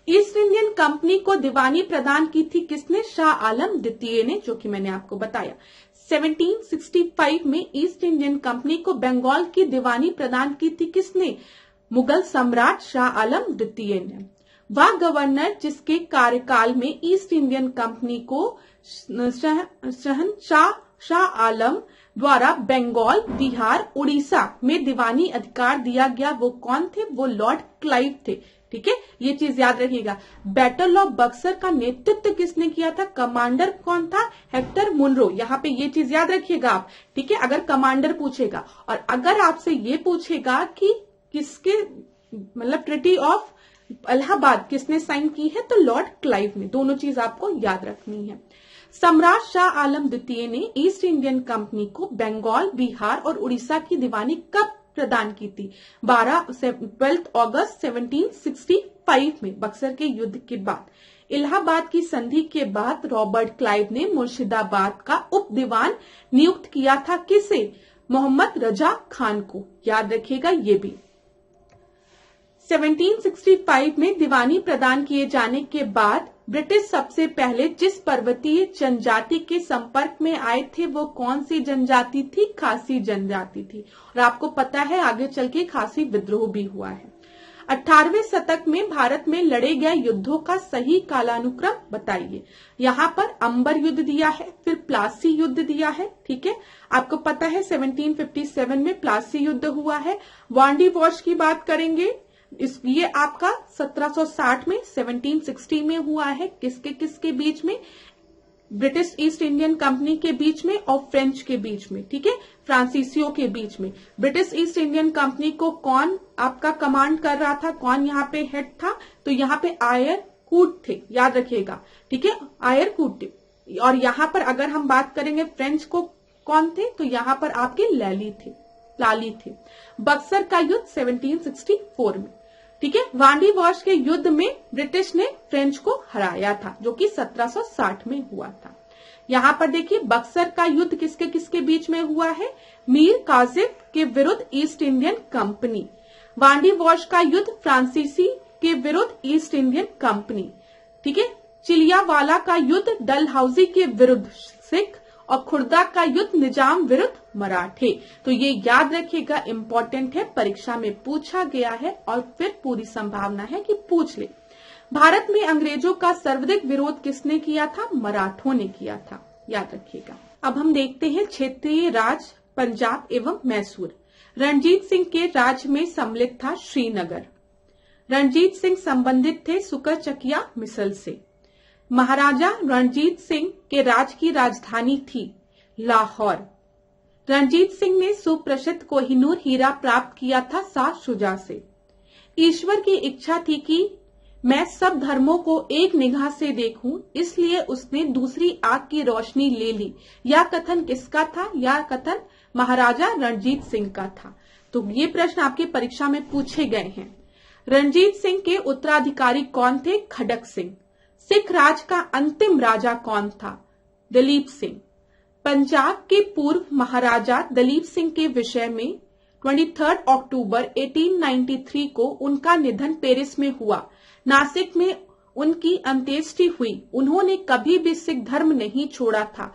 ईस्ट इंडियन कंपनी को दीवानी प्रदान की थी किसने, शाह आलम द्वितीय ने, जो कि मैंने आपको बताया। 1765 में ईस्ट इंडियन कंपनी को बंगाल की दीवानी प्रदान की थी किसने, मुगल सम्राट शाह आलम द्वितीय ने। वह गवर्नर जिसके कार्यकाल में ईस्ट इंडियन कंपनी को शाह आलम द्वारा बंगाल, बिहार, उड़ीसा में दीवानी अधिकार दिया गया, वो कौन थे, वो लॉर्ड क्लाइव थे। ठीक है, ये चीज याद रखिएगा। बैटल ऑफ बक्सर का नेतृत्व किसने किया था, कमांडर कौन था, हेक्टर मुनरो। यहाँ पे ये चीज याद रखिएगा आप, ठीक है, अगर कमांडर पूछेगा। और अगर आपसे ये पूछेगा कि किसके मतलब ट्रीटी ऑफ इलाहाबाद किसने साइन की है, तो लॉर्ड क्लाइव ने। दोनों चीज आपको याद रखनी है। सम्राट शाह आलम द्वितीय ने ईस्ट इंडियन कंपनी को बंगाल, बिहार और उड़ीसा की दीवानी कब प्रदान की थी, 12 अगस्त 1765 में, बक्सर के युद्ध के बाद। इलाहाबाद की संधि के बाद रॉबर्ट क्लाइव ने मुर्शिदाबाद का उप दीवान नियुक्त किया था किसे, मोहम्मद रजा खान को। याद रखिएगा ये भी। 1765 में दीवानी प्रदान किए जाने के बाद ब्रिटिश सबसे पहले जिस पर्वतीय जनजाति के संपर्क में आए थे वो कौन सी जनजाति थी, खासी जनजाति थी। और आपको पता है आगे चल के खासी विद्रोह भी हुआ है। 18वें शतक में भारत में लड़े गए युद्धों का सही कालानुक्रम बताइए। यहाँ पर अंबर युद्ध दिया है, फिर प्लासी युद्ध दिया है। ठीक है, आपको पता है 1757 में प्लासी युद्ध हुआ है। वांडी वॉश की बात करेंगे, ये आपका 1760 में, 1760 में हुआ है। किसके किसके बीच में, ब्रिटिश ईस्ट इंडियन कंपनी के बीच में और फ्रेंच के बीच में। ठीक है, फ्रांसीसियों के बीच में। ब्रिटिश ईस्ट इंडियन कंपनी को कौन आपका कमांड कर रहा था, कौन यहाँ पे हेड था, तो यहाँ पे आयर कूट थे, याद रखिएगा। ठीक है, आयर कूट थे। और यहाँ पर अगर हम बात करेंगे फ्रेंच को कौन थे, तो यहाँ पर आपके लाली थे। बक्सर का युद्ध 1764 में। ठीक है, वांडी वॉश के युद्ध में ब्रिटिश ने फ्रेंच को हराया था, जो कि 1760 में हुआ था। यहाँ पर देखिए बक्सर का युद्ध किसके किसके बीच में हुआ है, मीर कासिम के विरुद्ध ईस्ट इंडियन कंपनी। वांडी वॉश का युद्ध फ्रांसीसी के विरुद्ध ईस्ट इंडियन कंपनी। ठीक है, चिलियावाला का युद्ध डलहौजी के विरुद्ध सिख और खुर्दा का युद्ध निजाम विरुद्ध मराठे। तो ये याद रखिएगा, इंपॉर्टेंट है, परीक्षा में पूछा गया है और फिर पूरी संभावना है कि पूछ ले। भारत में अंग्रेजों का सर्वाधिक विरोध किसने किया था, मराठों ने किया था, याद रखिएगा। अब हम देखते हैं क्षेत्रीय राज पंजाब एवं मैसूर। रणजीत सिंह के राज्य में सम्मिलित था श्रीनगर। रणजीत सिंह संबंधित थे सुकरचकिया मिसल से। महाराजा रणजीत सिंह के राज्य की राजधानी थी लाहौर। रणजीत सिंह ने सुप्रसिद्ध कोहिनूर हीरा प्राप्त किया था शाह शुजा से। ईश्वर की इच्छा थी कि मैं सब धर्मों को एक निगाह से देखूं, इसलिए उसने दूसरी आंख की रोशनी ले ली। यह कथन किसका था, यह कथन महाराजा रणजीत सिंह का था। तो ये प्रश्न आपके परीक्षा में पूछे गए हैं। रणजीत सिंह के उत्तराधिकारी कौन थे, खडक सिंह। सिख राज का अंतिम राजा कौन था, दलीप सिंह। पंजाब के पूर्व महाराजा दलीप सिंह के विषय में 23 अक्टूबर 1893 को उनका निधन पेरिस में हुआ। नासिक में उनकी अंत्येष्टि हुई। उन्होंने कभी भी सिख धर्म नहीं छोड़ा था,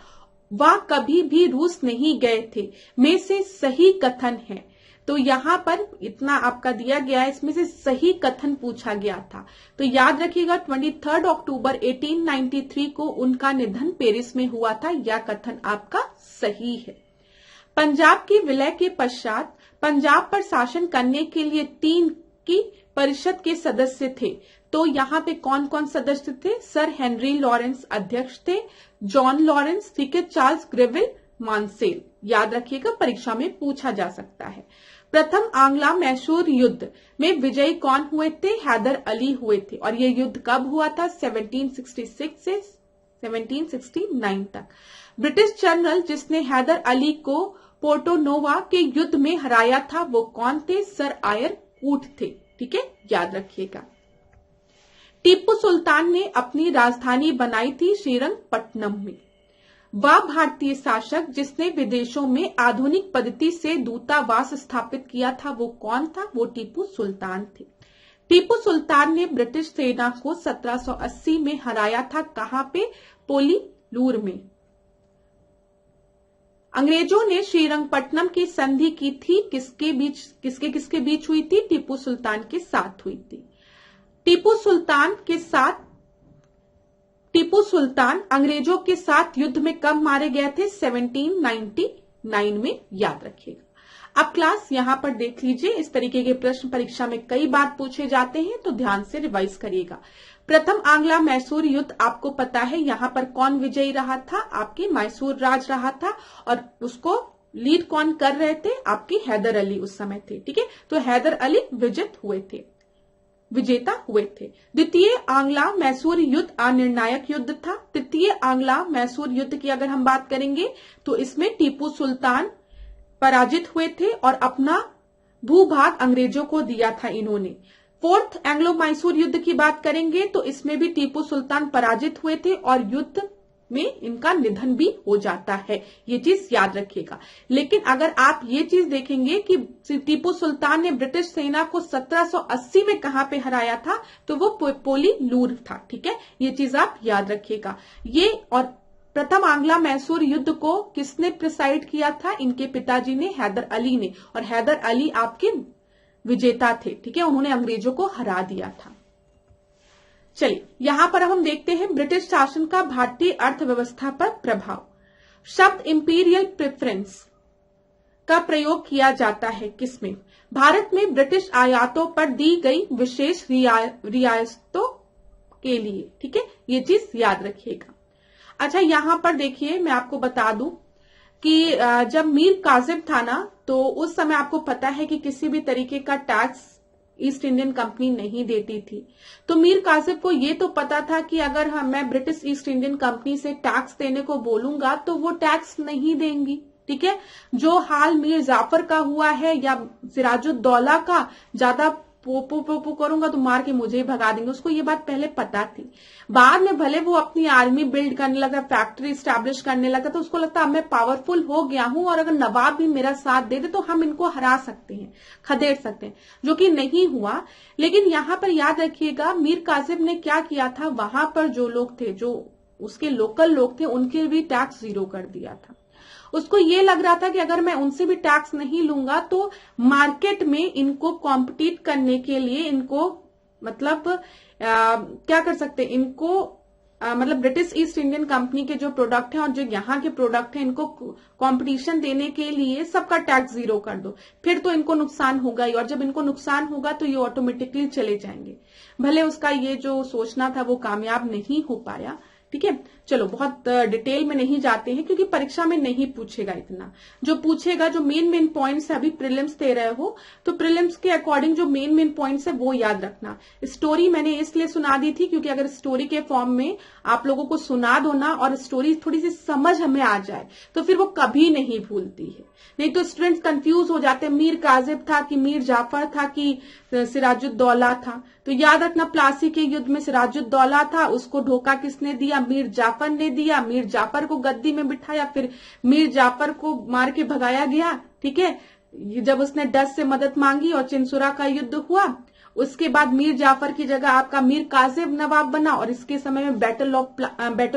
वह कभी भी रूस नहीं गए थे, में से सही कथन है। तो यहाँ पर इतना आपका दिया गया है, इसमें से सही कथन पूछा गया था। तो याद रखिएगा 23 अक्टूबर 1893 को उनका निधन पेरिस में हुआ था, यह कथन आपका सही है। पंजाब के विलय के पश्चात पंजाब पर शासन करने के लिए 3 की परिषद के सदस्य थे। तो यहाँ पे कौन कौन सदस्य थे, सर हेनरी लॉरेंस अध्यक्ष थे, जॉन लॉरेंस, ठीक है, चार्ल्स ग्रेविल, मानसेल। याद रखिएगा, परीक्षा में पूछा जा सकता है। प्रथम आंग्ला मैसूर युद्ध में विजयी कौन हुए थे, हैदर अली हुए थे। और ये युद्ध कब हुआ था, 1766 से 1769 तक। ब्रिटिश जनरल जिसने हैदर अली को पोर्टो नोवा के युद्ध में हराया था वो कौन थे? सर आयर कूट थे। ठीक है, याद रखिएगा। टीपू सुल्तान ने अपनी राजधानी बनाई थी श्रीरंगपट्टनम में। वह भारतीय शासक जिसने विदेशों में आधुनिक पद्धति से दूतावास स्थापित किया था वो कौन था? वो टीपू सुल्तान थे। टीपू सुल्तान ने ब्रिटिश सेना को 1780 में हराया था। कहां पे? पोलीलूर में। अंग्रेजों ने श्रीरंगपट्टनम की संधि की थी किसके बीच हुई थी? टीपू सुल्तान के साथ हुई थी। टीपू सुल्तान अंग्रेजों के साथ युद्ध में कब मारे गए थे? 1799 में, याद रखिएगा। अब क्लास यहां पर देख लीजिए, इस तरीके के प्रश्न परीक्षा में कई बार पूछे जाते हैं, तो ध्यान से रिवाइज करिएगा। प्रथम आंग्ला मैसूर युद्ध आपको पता है, यहां पर कौन विजयी रहा था? आपके मैसूर राज रहा था, और उसको लीड कौन कर रहे थे? आपके हैदर अली उस समय थे। ठीक है, तो हैदर अली विजेता हुए थे। द्वितीय आंग्ला मैसूर युद्ध अनिर्णायक युद्ध था। तृतीय आंग्ला मैसूर युद्ध की अगर हम बात करेंगे तो इसमें टीपू सुल्तान पराजित हुए थे और अपना भूभाग अंग्रेजों को दिया था इन्होंने। फोर्थ एंग्लो मैसूर युद्ध की बात करेंगे तो इसमें भी टीपू सुल्तान पराजित हुए थे और युद्ध में इनका निधन भी हो जाता है, ये चीज याद रखिएगा। लेकिन अगर आप ये चीज देखेंगे कि टीपू सुल्तान ने ब्रिटिश सेना को 1780 में कहां पे हराया था, तो वो पोलीलूर था। ठीक है, ये चीज आप याद रखिएगा। ये और प्रथम आंग्ला मैसूर युद्ध को किसने प्रिसाइड किया था? इनके पिताजी ने, हैदर अली ने, और हैदर अली आपके विजेता थे। ठीक है, उन्होंने अंग्रेजों को हरा दिया था। चलिए यहां पर हम देखते हैं ब्रिटिश शासन का भारतीय अर्थव्यवस्था पर प्रभाव। शब्द इंपीरियल प्रेफरेंस का प्रयोग किया जाता है किसमें? भारत में ब्रिटिश आयातों पर दी गई विशेष रियायतों के लिए। ठीक है, ये चीज याद रखिएगा। अच्छा, यहां पर देखिए मैं आपको बता दूं कि जब मीर कासिम था ना, तो उस समय आपको पता है कि किसी भी तरीके का टैक्स ईस्ट इंडियन कंपनी नहीं देती थी। तो मीर कासिम को ये तो पता था कि अगर मैं ब्रिटिश ईस्ट इंडियन कंपनी से टैक्स देने को बोलूंगा तो वो टैक्स नहीं देंगी। ठीक है, जो हाल मीर जाफर का हुआ है या सिराजुद्दौला का, ज्यादा पोपो करूंगा तो मार के मुझे ही भगा देंगे, उसको ये बात पहले पता थी। बाद में भले वो अपनी आर्मी बिल्ड करने लगा, फैक्ट्री स्टैब्लिश करने लगा, तो उसको लगता अब मैं पावरफुल हो गया हूं और अगर नवाब भी मेरा साथ दे दे तो हम इनको हरा सकते हैं, खदेड़ सकते हैं, जो कि नहीं हुआ। लेकिन यहां पर याद रखिएगा मीर कासिम ने क्या किया था, वहां पर जो लोग थे, जो उसके लोकल लोग थे, उनके भी टैक्स 0 कर दिया था। उसको ये लग रहा था कि अगर मैं उनसे भी टैक्स नहीं लूंगा तो मार्केट में इनको कॉम्पिटिट करने के लिए इनको मतलब क्या कर सकते, इनको मतलब ब्रिटिश ईस्ट इंडियन कंपनी के जो प्रोडक्ट हैं और जो यहाँ के प्रोडक्ट हैं, इनको कंपटीशन देने के लिए सबका टैक्स 0 कर दो, फिर तो इनको नुकसान होगा ही, और जब इनको नुकसान होगा तो ये ऑटोमेटिकली चले जाएंगे। भले उसका ये जो सोचना था वो कामयाब नहीं हो पाया। ठीक है, चलो बहुत डिटेल में नहीं जाते हैं क्योंकि परीक्षा में नहीं पूछेगा इतना। जो पूछेगा, जो मेन पॉइंट्स है, अभी प्रीलिम्स दे रहे हो तो प्रीलिम्स के अकॉर्डिंग जो मेन पॉइंट्स है वो याद रखना। स्टोरी मैंने इसलिए सुना दी थी क्योंकि अगर स्टोरी के फॉर्म में आप लोगों को सुना दो ना और स्टोरी थोड़ी सी समझ हमें आ जाए तो फिर वो कभी नहीं भूलती है। नहीं तो स्टूडेंट्स कंफ्यूज हो जाते हैं, मीर कासिम था कि मीर जाफर था कि सिराजुद्दौला था। तो याद रखना, प्लासी के युद्ध में सिराजुद्दौला था, उसको धोखा किसने दिया? मीर जाफर ने दिया। मीर जाफर को गद्दी में बिठाया, फिर मीर जाफर को मार के भगाया गया। ठीक है, जब उसने डच से मदद मांगी और चिंसुरा का युद्ध हुआ, उसके बाद मीर जाफर की जगह आपका मीर कासिम नवाब बना और इसके समय में बैटल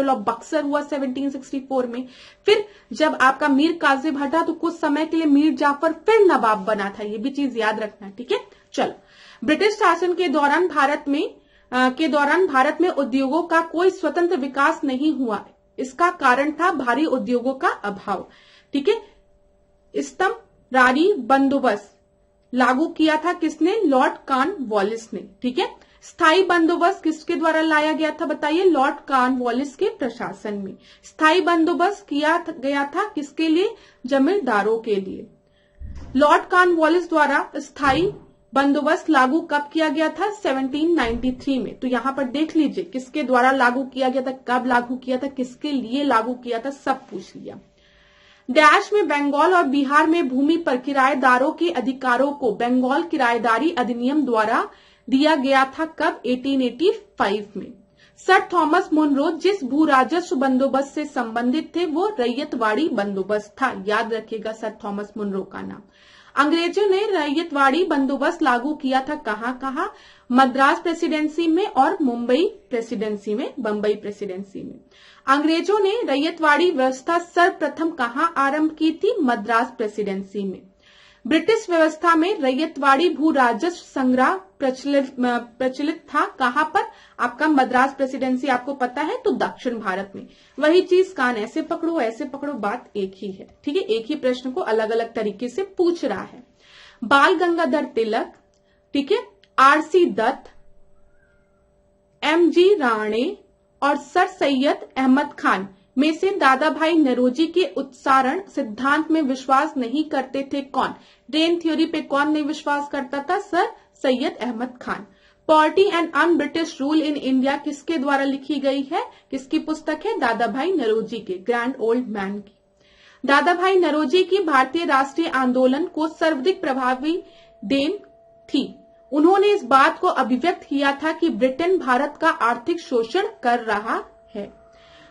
ऑफ बक्सर हुआ 1764 में। फिर जब आपका मीर कासिम हटा तो कुछ समय के लिए मीर जाफर फिर नवाब बना था, ये भी चीज याद रखना। ठीक है, चलो ब्रिटिश शासन के दौरान भारत में उद्योगों का कोई स्वतंत्र विकास नहीं हुआ। इसका कारण था भारी उद्योगों का अभाव। ठीक है, स्तंभरारी बंदोबस्त लागू किया था किसने? लॉर्ड कॉर्नवालिस ने। ठीक है, स्थायी बंदोबस्त किसके द्वारा लाया गया था बताइए? लॉर्ड कॉर्नवालिस के प्रशासन में स्थायी बंदोबस्त किया गया था किसके लिए? जमींदारों के लिए। लॉर्ड कॉर्नवालिस द्वारा स्थायी बंदोबस्त लागू कब किया गया था? 1793 में। तो यहां पर देख लीजिए किसके द्वारा लागू किया गया था, कब लागू किया था, किसके लिए लागू किया था, सब पूछ लिया। डैश में बंगाल और बिहार में भूमि पर किराएदारों के अधिकारों को बंगाल किराएदारी अधिनियम द्वारा दिया गया था कब? 1885 में। सर थॉमस मुनरो जिस भू राजस्व बंदोबस्त से संबंधित थे वो रैयतवाड़ी बंदोबस्त था। याद रखिएगा सर थॉमस मुनरो का नाम। अंग्रेजों ने रैयतवाड़ी बंदोबस्त लागू किया था कहाँ? मद्रास प्रेसिडेंसी में और मुंबई प्रेसिडेंसी में, बंबई प्रेसिडेंसी में। अंग्रेजों ने रैयतवाड़ी व्यवस्था सर्वप्रथम कहाँ आरंभ की थी? मद्रास प्रेसिडेंसी में। ब्रिटिश व्यवस्था में रैयतवाड़ी भू राजस्व संग्रह प्रचलित था कहाँ पर? आपका मद्रास प्रेसिडेंसी आपको पता है, तो दक्षिण भारत में। वही चीज कान ऐसे पकड़ो, बात एक ही है। ठीक है, एक ही प्रश्न को अलग अलग तरीके से पूछ रहा है। बाल गंगाधर तिलक, ठीक है, आरसी दत्त, एमजी राणे और सर सैयद अहमद खान में से दादा भाई नौरोजी के उत्सारण सिद्धांत में विश्वास नहीं करते थे कौन? रेन थ्योरी पे कौन नहीं विश्वास करता था? Sir Syed Ahmad Khan. Poverty and un British rule in India किसके द्वारा लिखी गई है? किसकी पुस्तक है? दादा भाई नौरोजी के, ग्रैंड ओल्ड मैन की। दादा भाई नौरोजी की भारतीय राष्ट्रीय आंदोलन को सर्वाधिक प्रभावी देन थी। उन्होंने इस बात को अभिव्यक्त किया था कि ब्रिटेन भारत का आर्थिक शोषण कर रहा है।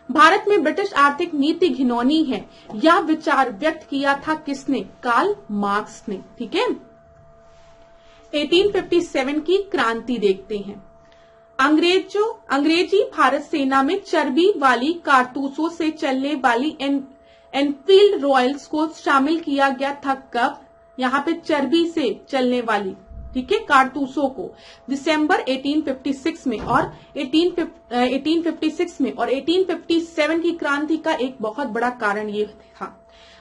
भारत में ब्रिटिश आर्थिक नीति घिनौनी है, यह विचार व्यक्त किया था किसने? कार्ल मार्क्स ने। ठीक है, 1857 की क्रांति देखते हैं। अंग्रेजी भारत सेना में चर्बी वाली कारतूसों से चलने वाली एनफील्ड रॉयल्स को शामिल किया गया था कब? यहाँ पे चर्बी से चलने वाली, ठीक है, कारतूसों को दिसंबर 1856 में और 1856 में और 1857 की क्रांति का एक बहुत बड़ा कारण ये था।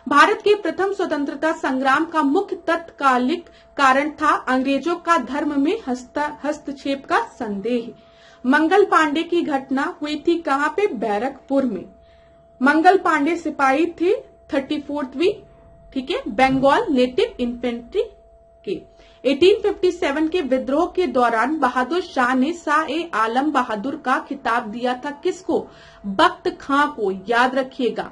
भारत के प्रथम स्वतंत्रता संग्राम का मुख्य तत्कालिक कारण था अंग्रेजों का धर्म में हस्तक्षेप का संदेह। मंगल पांडे की घटना हुई थी कहाँ पे? बैरकपुर में। मंगल पांडे सिपाही थे 34वीं, ठीक है, बंगाल नेटिव इन्फेंट्री के। 1857 के विद्रोह के दौरान बहादुर शाह ने शाह-ए-आलम बहादुर का खिताब दिया था किसको? बख्त खां को। याद रखिएगा,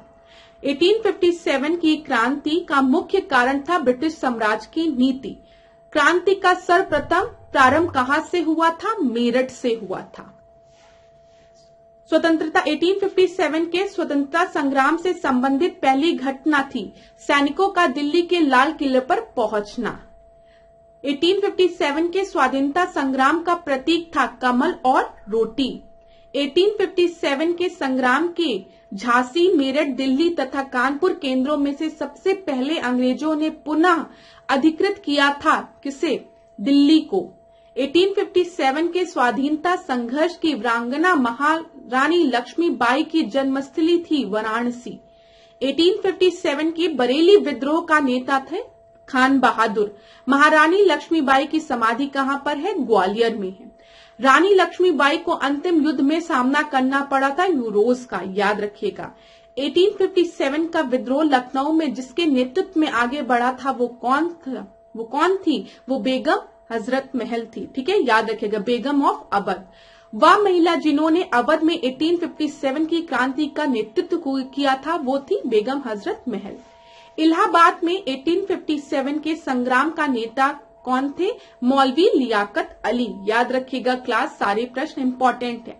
1857 की क्रांति का मुख्य कारण था ब्रिटिश साम्राज्य की नीति। क्रांति का सर्वप्रथम प्रारंभ कहां से हुआ था? मेरठ से हुआ था। स्वतंत्रता 1857 के स्वतंत्रता संग्राम से संबंधित पहली घटना थी सैनिकों का दिल्ली के लाल किले पर पहुंचना। 1857 के स्वाधीनता संग्राम का प्रतीक था कमल और रोटी। 1857 के संग्राम के झांसी, मेरठ, दिल्ली तथा कानपुर केंद्रों में से सबसे पहले अंग्रेजों ने पुनः अधिकृत किया था किसे? दिल्ली को। 1857 के स्वाधीनता संघर्ष की वीरांगना महारानी लक्ष्मीबाई की जन्मस्थली थी वाराणसी। 1857 के बरेली विद्रोह का नेता थे खान बहादुर। महारानी लक्ष्मीबाई की समाधि कहां पर है? ग्वालियर में है। रानी लक्ष्मीबाई को अंतिम युद्ध में सामना करना पड़ा था यूरोज का। याद रखिएगा, 1857 का विद्रोह लखनऊ में जिसके नेतृत्व में आगे बढ़ा था वो कौन थी? वो बेगम हजरत महल थी। ठीक है, याद रखिएगा, बेगम ऑफ अवध। वह महिला जिन्होंने अवध में 1857 की क्रांति का नेतृत्व किया था वो थी बेगम हजरत महल। इलाहाबाद में 1857 के संग्राम का नेता कौन थे? मौलवी लियाकत अली। याद रखिएगा क्लास, सारे प्रश्न इंपॉर्टेंट है।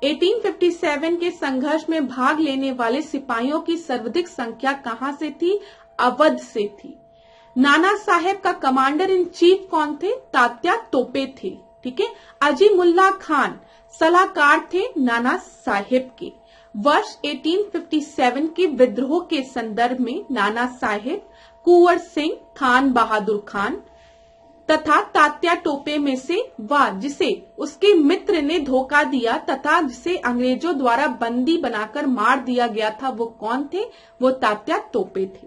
1857 के संघर्ष में भाग लेने वाले सिपाहियों की सर्वाधिक संख्या कहां से थी? अवध से थी। नाना साहेब का कमांडर इन चीफ कौन थे? तात्या तोपे थे। ठीक है, अजीमुल्ला खान सलाहकार थे नाना साहेब के। वर्ष 1857 के विद्रोह के संदर्भ में नाना साहेब, कुंवर सिंह, खान बहादुर खान तथा तात्या टोपे में से वह जिसे उसके मित्र ने धोखा दिया तथा जिसे अंग्रेजों द्वारा बंदी बनाकर मार दिया गया था वो कौन थे? वो तात्या टोपे थे।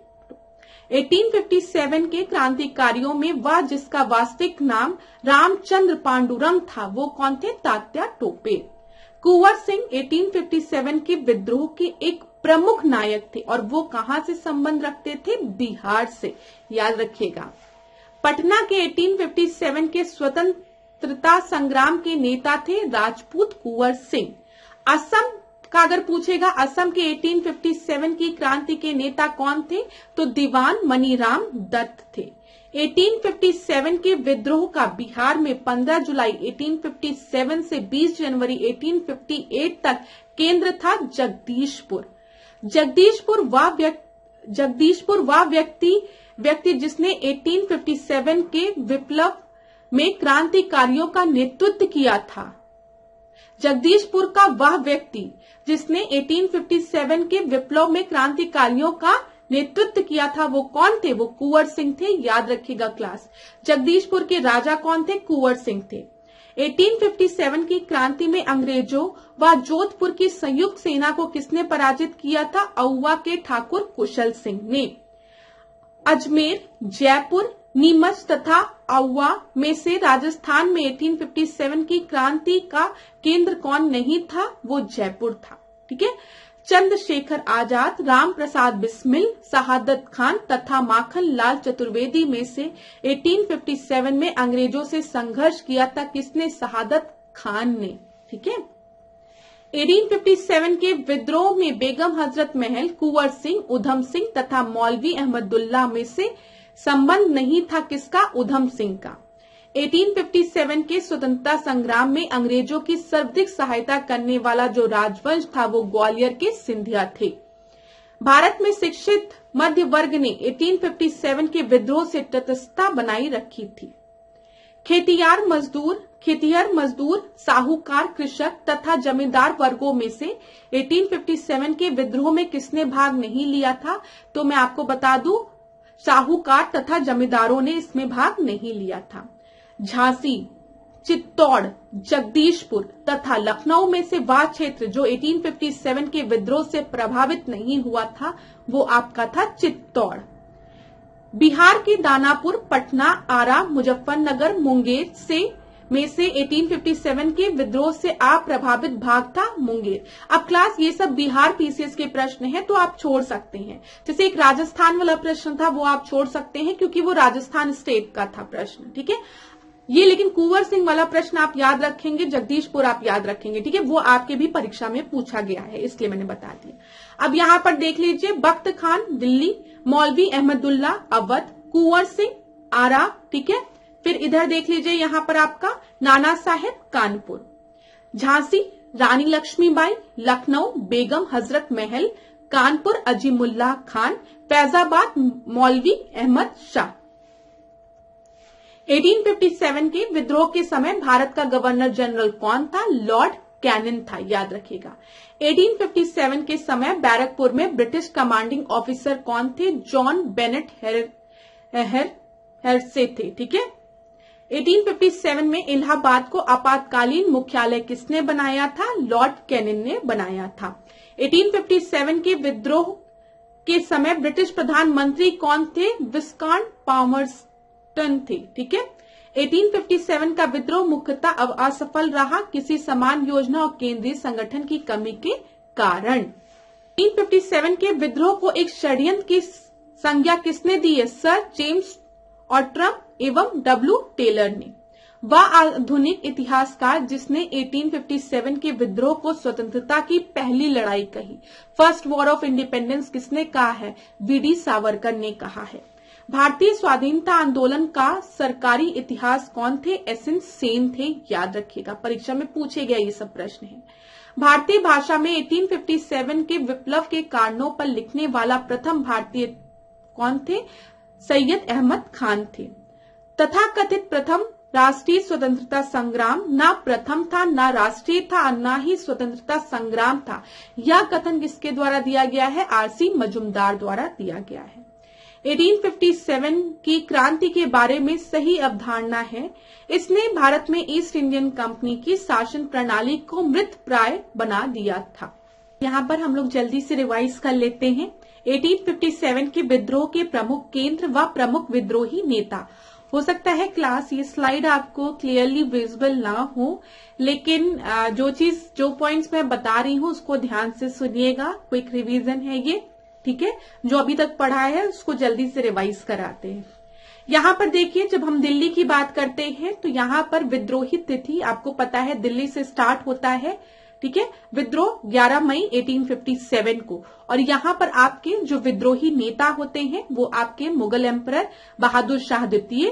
1857 के क्रांतिकारियों में वह जिसका वास्तविक नाम रामचंद्र पांडुरंग था वो कौन थे? तात्या टोपे। कुंवर सिंह 1857 के विद्रोह के एक प्रमुख नायक थे और वो कहां से संबंध रखते थे? बिहार से। याद रखिएगा, पटना के 1857 के स्वतंत्रता संग्राम के नेता थे राजपूत कुंवर सिंह। असम का अगर पूछेगा असम के 1857 की क्रांति के नेता कौन थे, तो दीवान मनीराम दत्त थे। 1857 के विद्रोह का बिहार में 15 जुलाई 1857 से 20 जनवरी 1858 तक केंद्र था जगदीशपुर। जगदीशपुर वह व्यक्ति जिसने 1857 के विप्लव में क्रांतिकारियों का नेतृत्व किया था। जगदीशपुर का वह व्यक्ति जिसने 1857 के विप्लव में क्रांतिकारियों का नेतृत्व किया था, वो कौन थे? वो कुंवर सिंह थे। याद रखिएगा क्लास। जगदीशपुर के राजा कौन थे? कुंवर सिंह थे। 1857 की क्रांति में अंग्रेजों व जोधपुर की संयुक्त सेना को किसने पराजित किया था? अउवा के ठाकुर कुशल सिंह ने। अजमेर, जयपुर, नीमच तथा अउवा में से राजस्थान में 1857 की क्रांति का केंद्र कौन नहीं था? वो जयपुर था। ठीक है। चंद्रशेखर आजाद, राम प्रसाद बिस्मिल, शहादत खान तथा माखन लाल चतुर्वेदी में से 1857 में अंग्रेजों से संघर्ष किया था किसने? शहादत खान ने। ठीक है। 1857 के विद्रोह में बेगम हजरत महल, कुंवर सिंह, उधम सिंह तथा मौलवी अहमदुल्लाह में से संबंध नहीं था किसका? उधम सिंह का। 1857 के स्वतंत्रता संग्राम में अंग्रेजों की सर्वाधिक सहायता करने वाला जो राजवंश था वो ग्वालियर के सिंधिया थे। भारत में शिक्षित मध्य वर्ग ने 1857 के विद्रोह से तटस्थता बनाई रखी थी। खेतिहर मजदूर, साहूकार, कृषक तथा जमींदार वर्गों में से 1857 के विद्रोह में किसने भाग नहीं लिया था? तो मैं आपको बता दूं, साहूकार तथा जमींदारों ने इसमें भाग नहीं लिया था। झांसी, चित्तौड़, जगदीशपुर तथा लखनऊ में से वह क्षेत्र जो 1857 के विद्रोह से प्रभावित नहीं हुआ था वो आपका था चित्तौड़। बिहार के दानापुर, पटना, आरा, मुजफ्फरनगर, मुंगेर में से 1857 के विद्रोह से अप्रभावित भाग था मुंगेर। अब क्लास ये सब बिहार पीसीएस के प्रश्न हैं तो आप छोड़ सकते हैं। जैसे एक राजस्थान वाला प्रश्न था वो आप छोड़ सकते हैं क्योंकि वो राजस्थान स्टेट का था प्रश्न। ठीक है। ये लेकिन कुंवर सिंह वाला प्रश्न आप याद रखेंगे, जगदीशपुर आप याद रखेंगे। ठीक है। वो आपके भी परीक्षा में पूछा गया है इसलिए मैंने बता दिया। अब यहाँ पर देख लीजिए, बख्त खान दिल्ली, मौलवी अहमदुल्लाह अवध, कुंवर सिंह आरा। ठीक है। फिर इधर देख लीजिए यहाँ पर आपका नाना साहेब कानपुर, झांसी रानी लक्ष्मीबाई, लखनऊ बेगम हजरत महल, कानपुर अजीमुल्लाह खान, फैजाबाद मौलवी अहमद शाह। 1857 के विद्रोह के समय भारत का गवर्नर जनरल कौन था? लॉर्ड कैनिंग था। याद रखिएगा। 1857 के समय बैरकपुर में ब्रिटिश कमांडिंग ऑफिसर कौन थे? जॉन बेनेट हेरसे थे। ठीक है। 1857 में इलाहाबाद को आपातकालीन मुख्यालय किसने बनाया था? लॉर्ड कैनिंग ने बनाया था। 1857 के विद्रोह के समय ब्रिटिश प्रधानमंत्री कौन थे? विस्कॉन्ट पामर्सटन थे। ठीक है। 1857 का विद्रोह मुख्यतः असफल रहा किसी समान योजना और केंद्रीय संगठन की कमी के कारण। 1857 के विद्रोह को एक षड्यंत्र की संज्ञा किसने दी है? सर जेम्स ऑट्रम एवं डब्ल्यू टेलर ने। वह आधुनिक इतिहासकार जिसने 1857 के विद्रोह को स्वतंत्रता की पहली लड़ाई कही, फर्स्ट वॉर ऑफ इंडिपेंडेंस, किसने कहा है? वीडी सावरकर ने कहा है। भारतीय स्वाधीनता आंदोलन का सरकारी इतिहास कौन थे? एसएन सेन थे। याद रखिएगा, परीक्षा में पूछे गए ये सब प्रश्न हैं। भारतीय भाषा में 1857 के विप्लव के कारणों पर लिखने वाला प्रथम भारतीय कौन थे? सैयद अहमद खान थे। तथाकथित प्रथम राष्ट्रीय स्वतंत्रता संग्राम ना प्रथम था, ना राष्ट्रीय था, ना ही स्वतंत्रता संग्राम था। यह कथन किसके द्वारा दिया गया है? आरसी मजुमदार द्वारा दिया गया है। 1857 की क्रांति के बारे में सही अवधारणा है, इसने भारत में ईस्ट इंडियन कंपनी की शासन प्रणाली को मृतप्राय बना दिया था। यहाँ पर हम लोग जल्दी से रिवाइज कर लेते हैं। 1857 के विद्रोह के प्रमुख केंद्र व प्रमुख विद्रोही नेता। हो सकता है क्लास ये स्लाइड आपको क्लियरली विजिबल ना हो, लेकिन जो पॉइंट्स मैं बता रही हूँ उसको ध्यान से सुनिएगा। क्विक रिवीजन है ये। ठीक है। जो अभी तक पढ़ा है उसको जल्दी से रिवाइज कराते हैं। यहाँ पर देखिए, जब हम दिल्ली की बात करते हैं तो यहाँ पर विद्रोही तिथि आपको पता है दिल्ली से स्टार्ट होता है ठीक है। विद्रोह 11 मई 1857 को। और यहाँ पर आपके जो विद्रोही नेता होते हैं वो आपके मुगल एम्परर बहादुर शाह द्वितीय,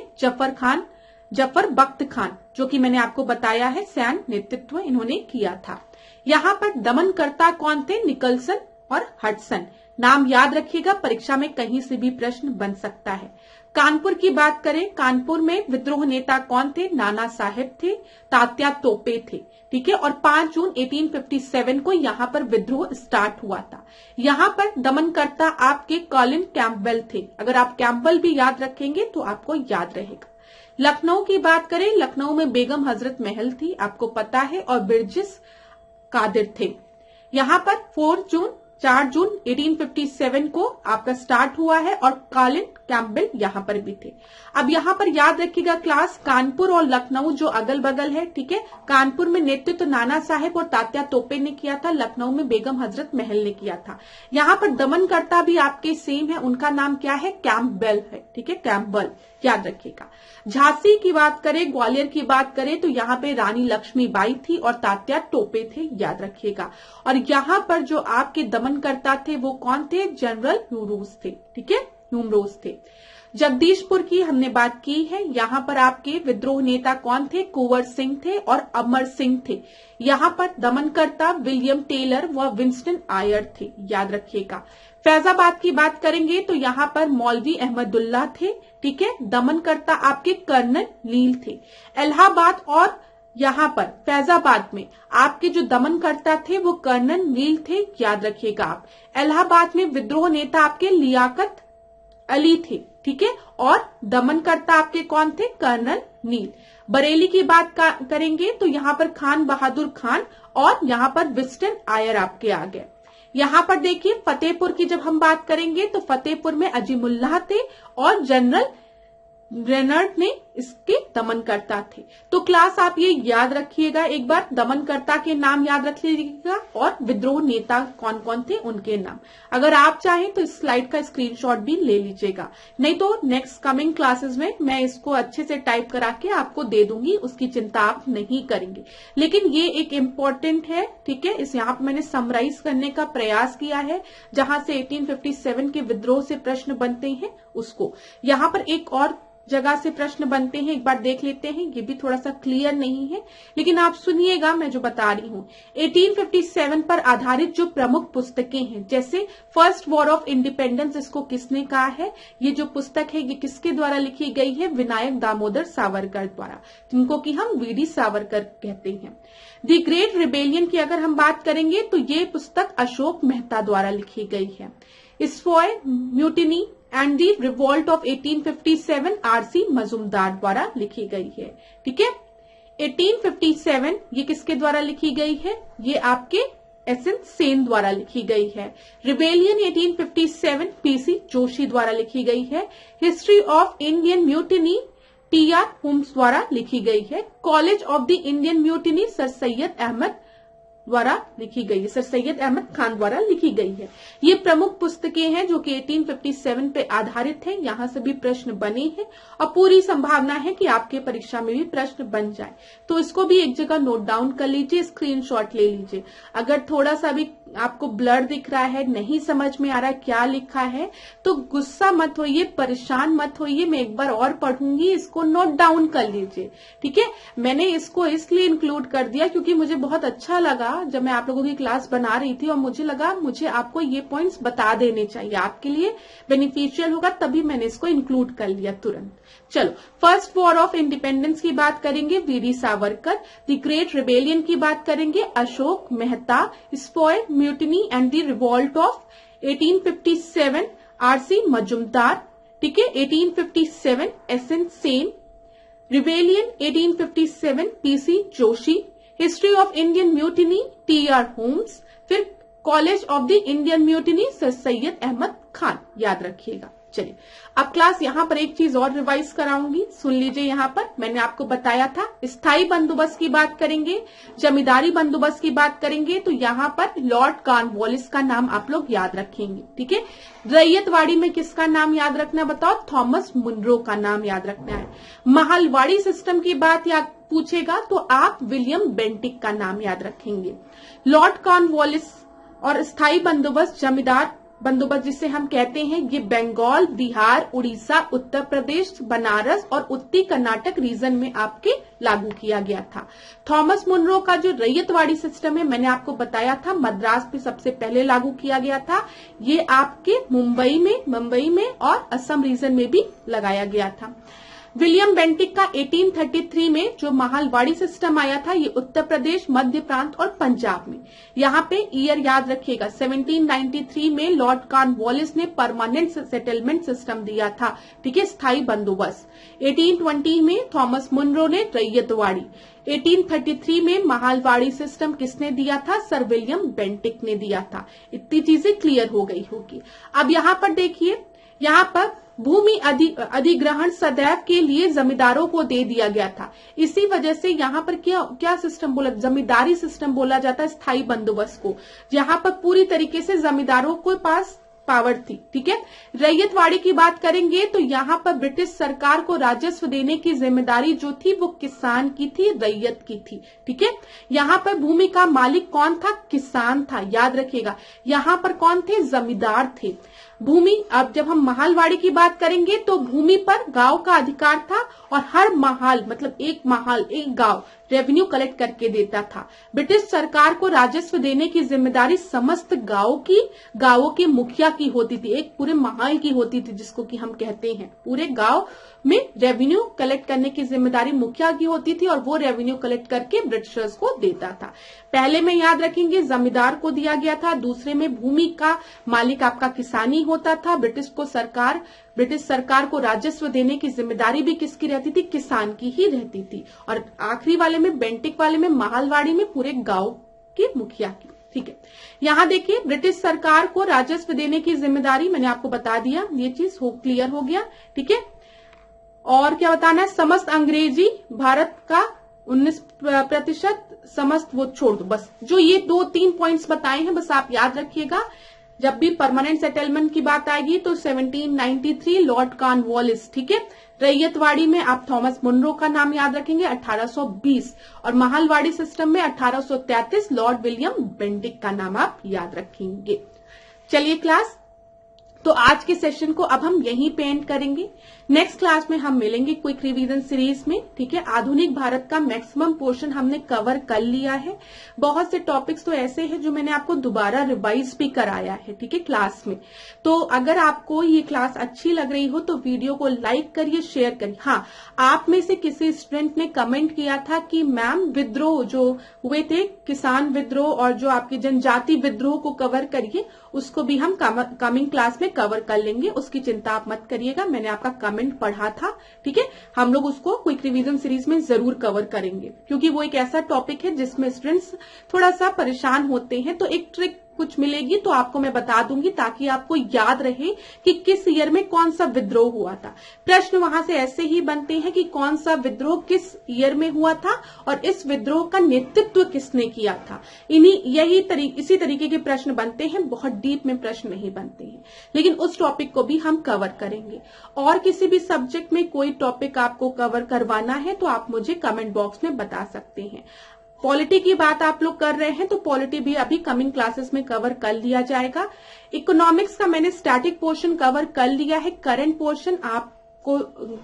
जफर बख्त खान, जो कि मैंने आपको बताया है सैन्य नेतृत्व इन्होंने किया था। यहाँ पर दमनकर्ता कौन थे? निकलसन और हडसन। नाम याद रखिएगा, परीक्षा में कहीं से भी प्रश्न बन सकता है। कानपुर की बात करें, कानपुर में विद्रोह नेता कौन थे? नाना साहेब थे, तात्या तोपे थे, ठीक है। और 5 जून 1857 को यहाँ पर विद्रोह स्टार्ट हुआ था। यहाँ पर दमनकर्ता आपके कॉलिन कैंपबेल थे। अगर आप कैंपबेल भी याद रखेंगे तो आपको याद रहेगा। लखनऊ की बात करें, लखनऊ में बेगम हजरत महल थी, आपको पता है, और बिरजिस कादिर थे। यहाँ पर 4 जून 1857 को आपका स्टार्ट हुआ है और कॉलिन कैंपबेल यहाँ पर भी थे। अब यहाँ पर याद रखिएगा क्लास, कानपुर और लखनऊ जो अगल बगल है, ठीक है। कानपुर में नेतृत्व नाना साहेब और तात्या तोपे ने किया था, लखनऊ में बेगम हजरत महल ने किया था। यहाँ पर दमनकर्ता भी आपके सेम है, उनका नाम क्या है? कैंपबेल है, ठीक है, कैंपबेल, याद रखिएगा। झांसी की बात करें, ग्वालियर की बात करें तो यहाँ पे रानी लक्ष्मीबाई थी और तात्या टोपे थे, याद रखिएगा। और यहाँ पर जो आपके दमनकर्ता थे वो कौन थे? जनरल ह्यूरोज थे, ठीक है, ह्यूरोज थे। जगदीशपुर की हमने बात की है, यहाँ पर आपके विद्रोह नेता कौन थे? कुंवर सिंह थे और अमर सिंह थे। यहाँ पर दमनकर्ता विलियम टेलर व विंस्टन आयर थे, याद रखिएगा। फैजाबाद की बात करेंगे तो यहाँ पर मौलवी अहमदुल्ला थे, ठीक है। दमनकर्ता आपके कर्नल नील थे। इलाहाबाद और यहाँ पर फैजाबाद में आपके जो दमनकर्ता थे वो कर्नल नील थे, याद रखिएगा आप। इलाहाबाद में विद्रोह नेता आपके लियाकत अली थे, ठीक है, और दमनकर्ता आपके कौन थे? कर्नल नील। बरेली की बात करेंगे तो यहाँ पर खान बहादुर खान और यहाँ पर विंस्टन आयर आपके आ गए। यहाँ पर देखिए फतेहपुर की जब हम बात करेंगे तो फतेहपुर में अजीमुल्लाह थे और जनरल रेनर्ड ने इसके दमनकर्ता थे। तो क्लास आप ये याद रखिएगा, एक बार दमनकर्ता के नाम याद रख लीजिएगा और विद्रोह नेता कौन कौन थे उनके नाम। अगर आप चाहें तो इस स्लाइड का स्क्रीनशॉट भी ले लीजिएगा, नहीं तो नेक्स्ट कमिंग क्लासेस में मैं इसको अच्छे से टाइप करा के आपको दे दूंगी, उसकी चिंता आप नहीं करेंगे। लेकिन ये एक इम्पोर्टेंट है, ठीक है। इस यहाँ पे मैंने समराइज करने का प्रयास किया है, जहां से 1857 के विद्रोह से प्रश्न बनते हैं उसको। यहाँ पर एक और जगह से प्रश्न बनते हैं, एक बार देख लेते हैं, ये भी थोड़ा सा क्लियर नहीं है, लेकिन आप सुनिएगा मैं जो बता रही हूँ। 1857 पर आधारित जो प्रमुख पुस्तकें हैं, जैसे फर्स्ट वॉर ऑफ इंडिपेंडेंस, इसको किसने कहा है? ये जो पुस्तक है ये किसके द्वारा लिखी गई है? विनायक दामोदर सावरकर द्वारा, जिनको कि हम वीडी सावरकर कहते हैं। द ग्रेट रिबेलियन की अगर हम बात करेंगे तो ये पुस्तक अशोक मेहता द्वारा लिखी गई है। Sepoy mutiny and the revolt of 1857 RC Majumdar द्वारा लिखी गई है, ठीक है। 1857 ये किसके द्वारा लिखी गई है? ये आपके एसएन सेन द्वारा लिखी गई है। रिबेलियन 1857 पीसी जोशी द्वारा लिखी गई है। History of Indian mutiny TR Holmes द्वारा लिखी गई है। College of the Indian mutiny sir Syed Ahmad द्वारा लिखी गई है, सर सैयद अहमद खान द्वारा लिखी गई है। ये प्रमुख पुस्तकें हैं जो कि 1857 पे आधारित हैं। यहाँ से भी प्रश्न बने हैं और पूरी संभावना है कि आपके परीक्षा में भी प्रश्न बन जाए, तो इसको भी एक जगह नोट डाउन कर लीजिए, स्क्रीनशॉट ले लीजिए। अगर थोड़ा सा भी आपको ब्लर दिख रहा है, नहीं समझ में आ रहा है क्या लिखा है, तो गुस्सा मत होइए, परेशान मत होइए, मैं एक बार और पढ़ूंगी, इसको नोट डाउन कर लीजिए, ठीक है। मैंने इसको इसलिए इंक्लूड कर दिया क्योंकि मुझे बहुत अच्छा लगा जब मैं आप लोगों की क्लास बना रही थी और मुझे लगा मुझे आपको ये पॉइंट्स बता देने चाहिए, आपके लिए बेनिफिशियल होगा, तभी मैंने इसको इंक्लूड कर लिया तुरंत। चलो, फर्स्ट वॉर ऑफ इंडिपेंडेंस की बात करेंगे, VD Savarkar. The great rebellion की बात करेंगे, Ashok Mehta. Sepoy mutiny and the revolt of 1857 RC Majumdar, ठीक है। 1857 SN Sen. Rebellion 1857 PC Joshi. History of Indian mutiny TR Holmes. फिर college of the Indian mutiny sir Syed Ahmad Khan, याद रखिएगा। चलिए, अब क्लास यहाँ पर एक चीज और रिवाइज कराऊंगी, सुन लीजिए। यहाँ पर मैंने आपको बताया था स्थायी बंदोबस्त की बात करेंगे, जमींदारी बंदोबस्त की बात करेंगे, तो यहाँ पर लॉर्ड कॉर्नवालिस का नाम आप लोग याद रखेंगे, ठीक है। रैयतवाड़ी में किसका नाम याद रखना है बताओ? थॉमस मुनरो का नाम याद रखना है। महलवाड़ी सिस्टम की बात पूछेगा तो आप विलियम बेंटिक का नाम याद रखेंगे। लॉर्ड कॉर्नवालिस और स्थायी बंदोबस्त, जमींदार बंदोबस्त जिसे हम कहते हैं, ये बंगाल, बिहार, उड़ीसा, उत्तर प्रदेश, बनारस और उत्तरी कर्नाटक रीजन में आपके लागू किया गया था। थॉमस मुनरो का जो रैयतवाड़ी सिस्टम है, मैंने आपको बताया था मद्रास पे सबसे पहले लागू किया गया था। ये आपके मुंबई में और असम रीजन में भी लगाया गया था। विलियम बेंटिक का 1833 में जो महालवाड़ी सिस्टम आया था, ये उत्तर प्रदेश, मध्य प्रांत और पंजाब में। यहाँ पे ईयर याद रखिएगा, 1793 में लॉर्ड कॉर्नवालिस ने परमानेंट सेटलमेंट सिस्टम दिया था, ठीक है, स्थायी बंदोबस्त। 1820 में थॉमस मुनरो ने रैयतवाड़ी। 1833 में महालवाड़ी सिस्टम किसने दिया था? सर विलियम बेंटिक ने दिया था। इतनी चीजें क्लियर हो गई होगी। अब यहाँ पर देखिए, यहाँ पर भूमि अधिग्रहण सदैव के लिए जमींदारों को दे दिया गया था। इसी वजह से यहाँ पर क्या सिस्टम बोला, जमींदारी सिस्टम बोला जाता है स्थायी बंदोबस्त को, जहाँ पर पूरी तरीके से जमींदारों के पास पावर थी, ठीक है। रैयतवाड़ी की बात करेंगे तो यहाँ पर ब्रिटिश सरकार को राजस्व देने की जिम्मेदारी जो थी वो किसान की थी, रैयत की थी, ठीक है। यहाँ पर भूमि का मालिक कौन था? किसान था, याद रखिएगा। यहाँ पर कौन थे? जमींदार थे। भूमि, अब जब हम महालवाड़ी की बात करेंगे तो भूमि पर गांव का अधिकार था और हर महाल मतलब एक गांव रेवेन्यू कलेक्ट करके देता था। ब्रिटिश सरकार को राजस्व देने की जिम्मेदारी समस्त गांवों के मुखिया की होती थी, एक पूरे महाल की होती थी, जिसको कि हम कहते हैं पूरे गांव में रेवेन्यू कलेक्ट करने की जिम्मेदारी मुखिया की होती थी और वो रेवेन्यू कलेक्ट करके ब्रिटिशर्स को देता था। पहले में याद रखेंगे जमींदार को दिया गया था, दूसरे में भूमि का मालिक आपका किसानी होता था। ब्रिटिश सरकार को राजस्व देने की जिम्मेदारी भी किसकी रहती थी? किसान की ही रहती थी। और आखिरी वाले में, बेंटिक वाले में, महालवाड़ी में पूरे गांव के मुखिया की, ठीक है। यहाँ देखिए, ब्रिटिश सरकार को राजस्व देने की जिम्मेदारी मैंने आपको बता दिया, ये चीज क्लियर हो गया, ठीक है। और क्या बताना है? समस्त अंग्रेजी भारत का 19% समस्त वो छोड़ दो, बस जो ये 2-3 पॉइंट्स बताए हैं बस आप याद रखिएगा। जब भी परमानेंट सेटलमेंट की बात आएगी तो 1793 लॉर्ड कॉर्नवालिस, ठीक है। रैयतवाड़ी में आप थॉमस मुनरो का नाम याद रखेंगे 1820 और महालवाड़ी सिस्टम में 1833 लॉर्ड विलियम बेंटिक का नाम आप याद रखेंगे। चलिए क्लास, तो आज के सेशन को अब हम यहीं पे एंड करेंगे। नेक्स्ट क्लास में हम मिलेंगे क्विक रिवीजन सीरीज में, ठीक है। आधुनिक भारत का मैक्सिमम पोर्शन हमने कवर कर लिया है। बहुत से टॉपिक्स तो ऐसे हैं जो मैंने आपको दोबारा रिवाइज भी कराया है, ठीक है, क्लास में। तो अगर आपको ये क्लास अच्छी लग रही हो तो वीडियो को लाइक करिए, शेयर करिए। हाँ, आप में से किसी स्टूडेंट ने कमेंट किया था कि मैम विद्रोह जो हुए थे, किसान विद्रोह और जो आपकी जनजाति विद्रोह को कवर करिए, उसको भी हम कमिंग क्लास में कवर कर लेंगे, उसकी चिंता आप मत करिएगा। मैंने आपका कमेंट पढ़ा था, ठीक है। हम लोग उसको क्विक रिवीजन सीरीज में जरूर कवर करेंगे, क्योंकि वो एक ऐसा टॉपिक है जिसमें स्टूडेंट्स थोड़ा सा परेशान होते हैं। तो एक ट्रिक कुछ मिलेगी तो आपको मैं बता दूंगी, ताकि आपको याद रहे कि किस ईयर में कौन सा विद्रोह हुआ था। प्रश्न वहां से ऐसे ही बनते हैं कि कौन सा विद्रोह किस ईयर में हुआ था और इस विद्रोह का नेतृत्व किसने किया था। इसी तरीके के प्रश्न बनते हैं, बहुत डीप में प्रश्न नहीं बनते हैं, लेकिन उस टॉपिक को भी हम कवर करेंगे। और किसी भी सब्जेक्ट में कोई टॉपिक आपको कवर करवाना है तो आप मुझे कमेंट बॉक्स में बता सकते हैं। पॉलिटी की बात आप लोग कर रहे हैं तो पॉलिटी भी अभी कमिंग क्लासेस में कवर कर लिया जाएगा। इकोनॉमिक्स का मैंने स्टैटिक पोर्शन कवर कर लिया है, करंट पोर्शन आपको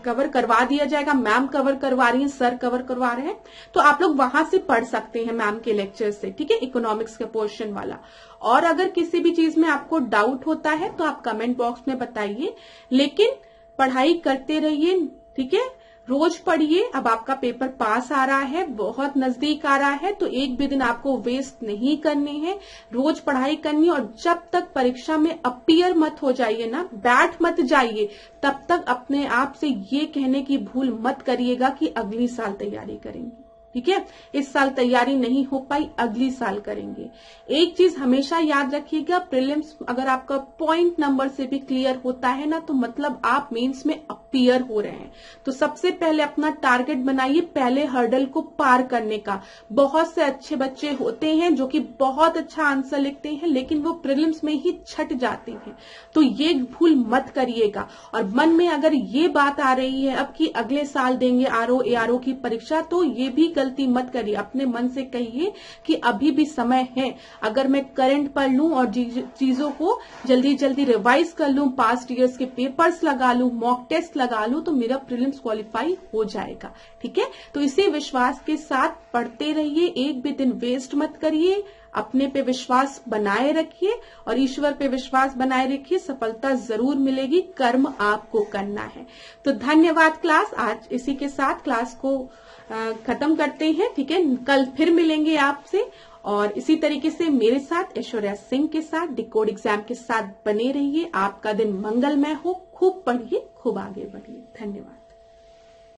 कवर करवा दिया जाएगा। मैम कवर करवा रही हैं, सर कवर करवा रहे हैं, तो आप लोग वहां से पढ़ सकते हैं मैम के लेक्चर से, ठीक है, इकोनॉमिक्स का पोर्शन वाला। और अगर किसी भी चीज में आपको डाउट होता है तो आप कमेंट बॉक्स में बताइए, लेकिन पढ़ाई करते रहिए, ठीक है, रोज पढ़िए। अब आपका पेपर पास आ रहा है, बहुत नजदीक आ रहा है, तो एक भी दिन आपको वेस्ट नहीं करने हैं, रोज पढ़ाई करनी। और जब तक परीक्षा में अपीयर मत हो जाइए ना, बैठ मत जाइए, तब तक अपने आप से ये कहने की भूल मत करिएगा कि अगली साल तैयारी करेंगे, ठीक है। इस साल तैयारी नहीं हो पाई, अगली साल करेंगे। एक चीज हमेशा याद रखिएगा, प्रीलिम्स अगर आपका पॉइंट नंबर से भी क्लियर होता है ना, तो मतलब आप मेंस में पियर हो रहे हैं। तो सबसे पहले अपना टारगेट बनाइए, पहले हर्डल को पार करने का। बहुत से अच्छे बच्चे होते हैं जो कि बहुत अच्छा आंसर लिखते हैं, लेकिन वो प्रीलिम्स में ही छट जाते हैं। तो ये भूल मत करिएगा। और मन में अगर ये बात आ रही है अब कि अगले साल देंगे आरओ एआरओ की परीक्षा, तो ये भी गलती मत करिए। अपने मन से कहिए कि अभी भी समय है, अगर मैं करंट पढ़ लूं और चीजों को जल्दी जल्दी रिवाइज कर लूं, पास्ट ईयर्स के पेपर्स लगा लूं, मॉक टेस्ट लगा लूं, तो मेरा प्रीलिम्स क्वालिफाई हो जाएगा। ठीक है, तो इसी विश्वास के साथ पढ़ते रहिए, एक भी दिन वेस्ट मत करिए, अपने पे विश्वास बनाए रखिए और ईश्वर पे विश्वास बनाए रखिए, सफलता जरूर मिलेगी, कर्म आपको करना है। तो धन्यवाद क्लास, आज इसी के साथ क्लास को खत्म करते हैं। ठीक है, कल फिर मिलेंगे आपसे और इसी तरीके से मेरे साथ ऐश्वर्या सिंह के साथ डिकोड एग्जाम के साथ बने रहिए। आपका दिन मंगलमय हो, खूब पढ़िए, खूब आगे बढ़िए। धन्यवाद।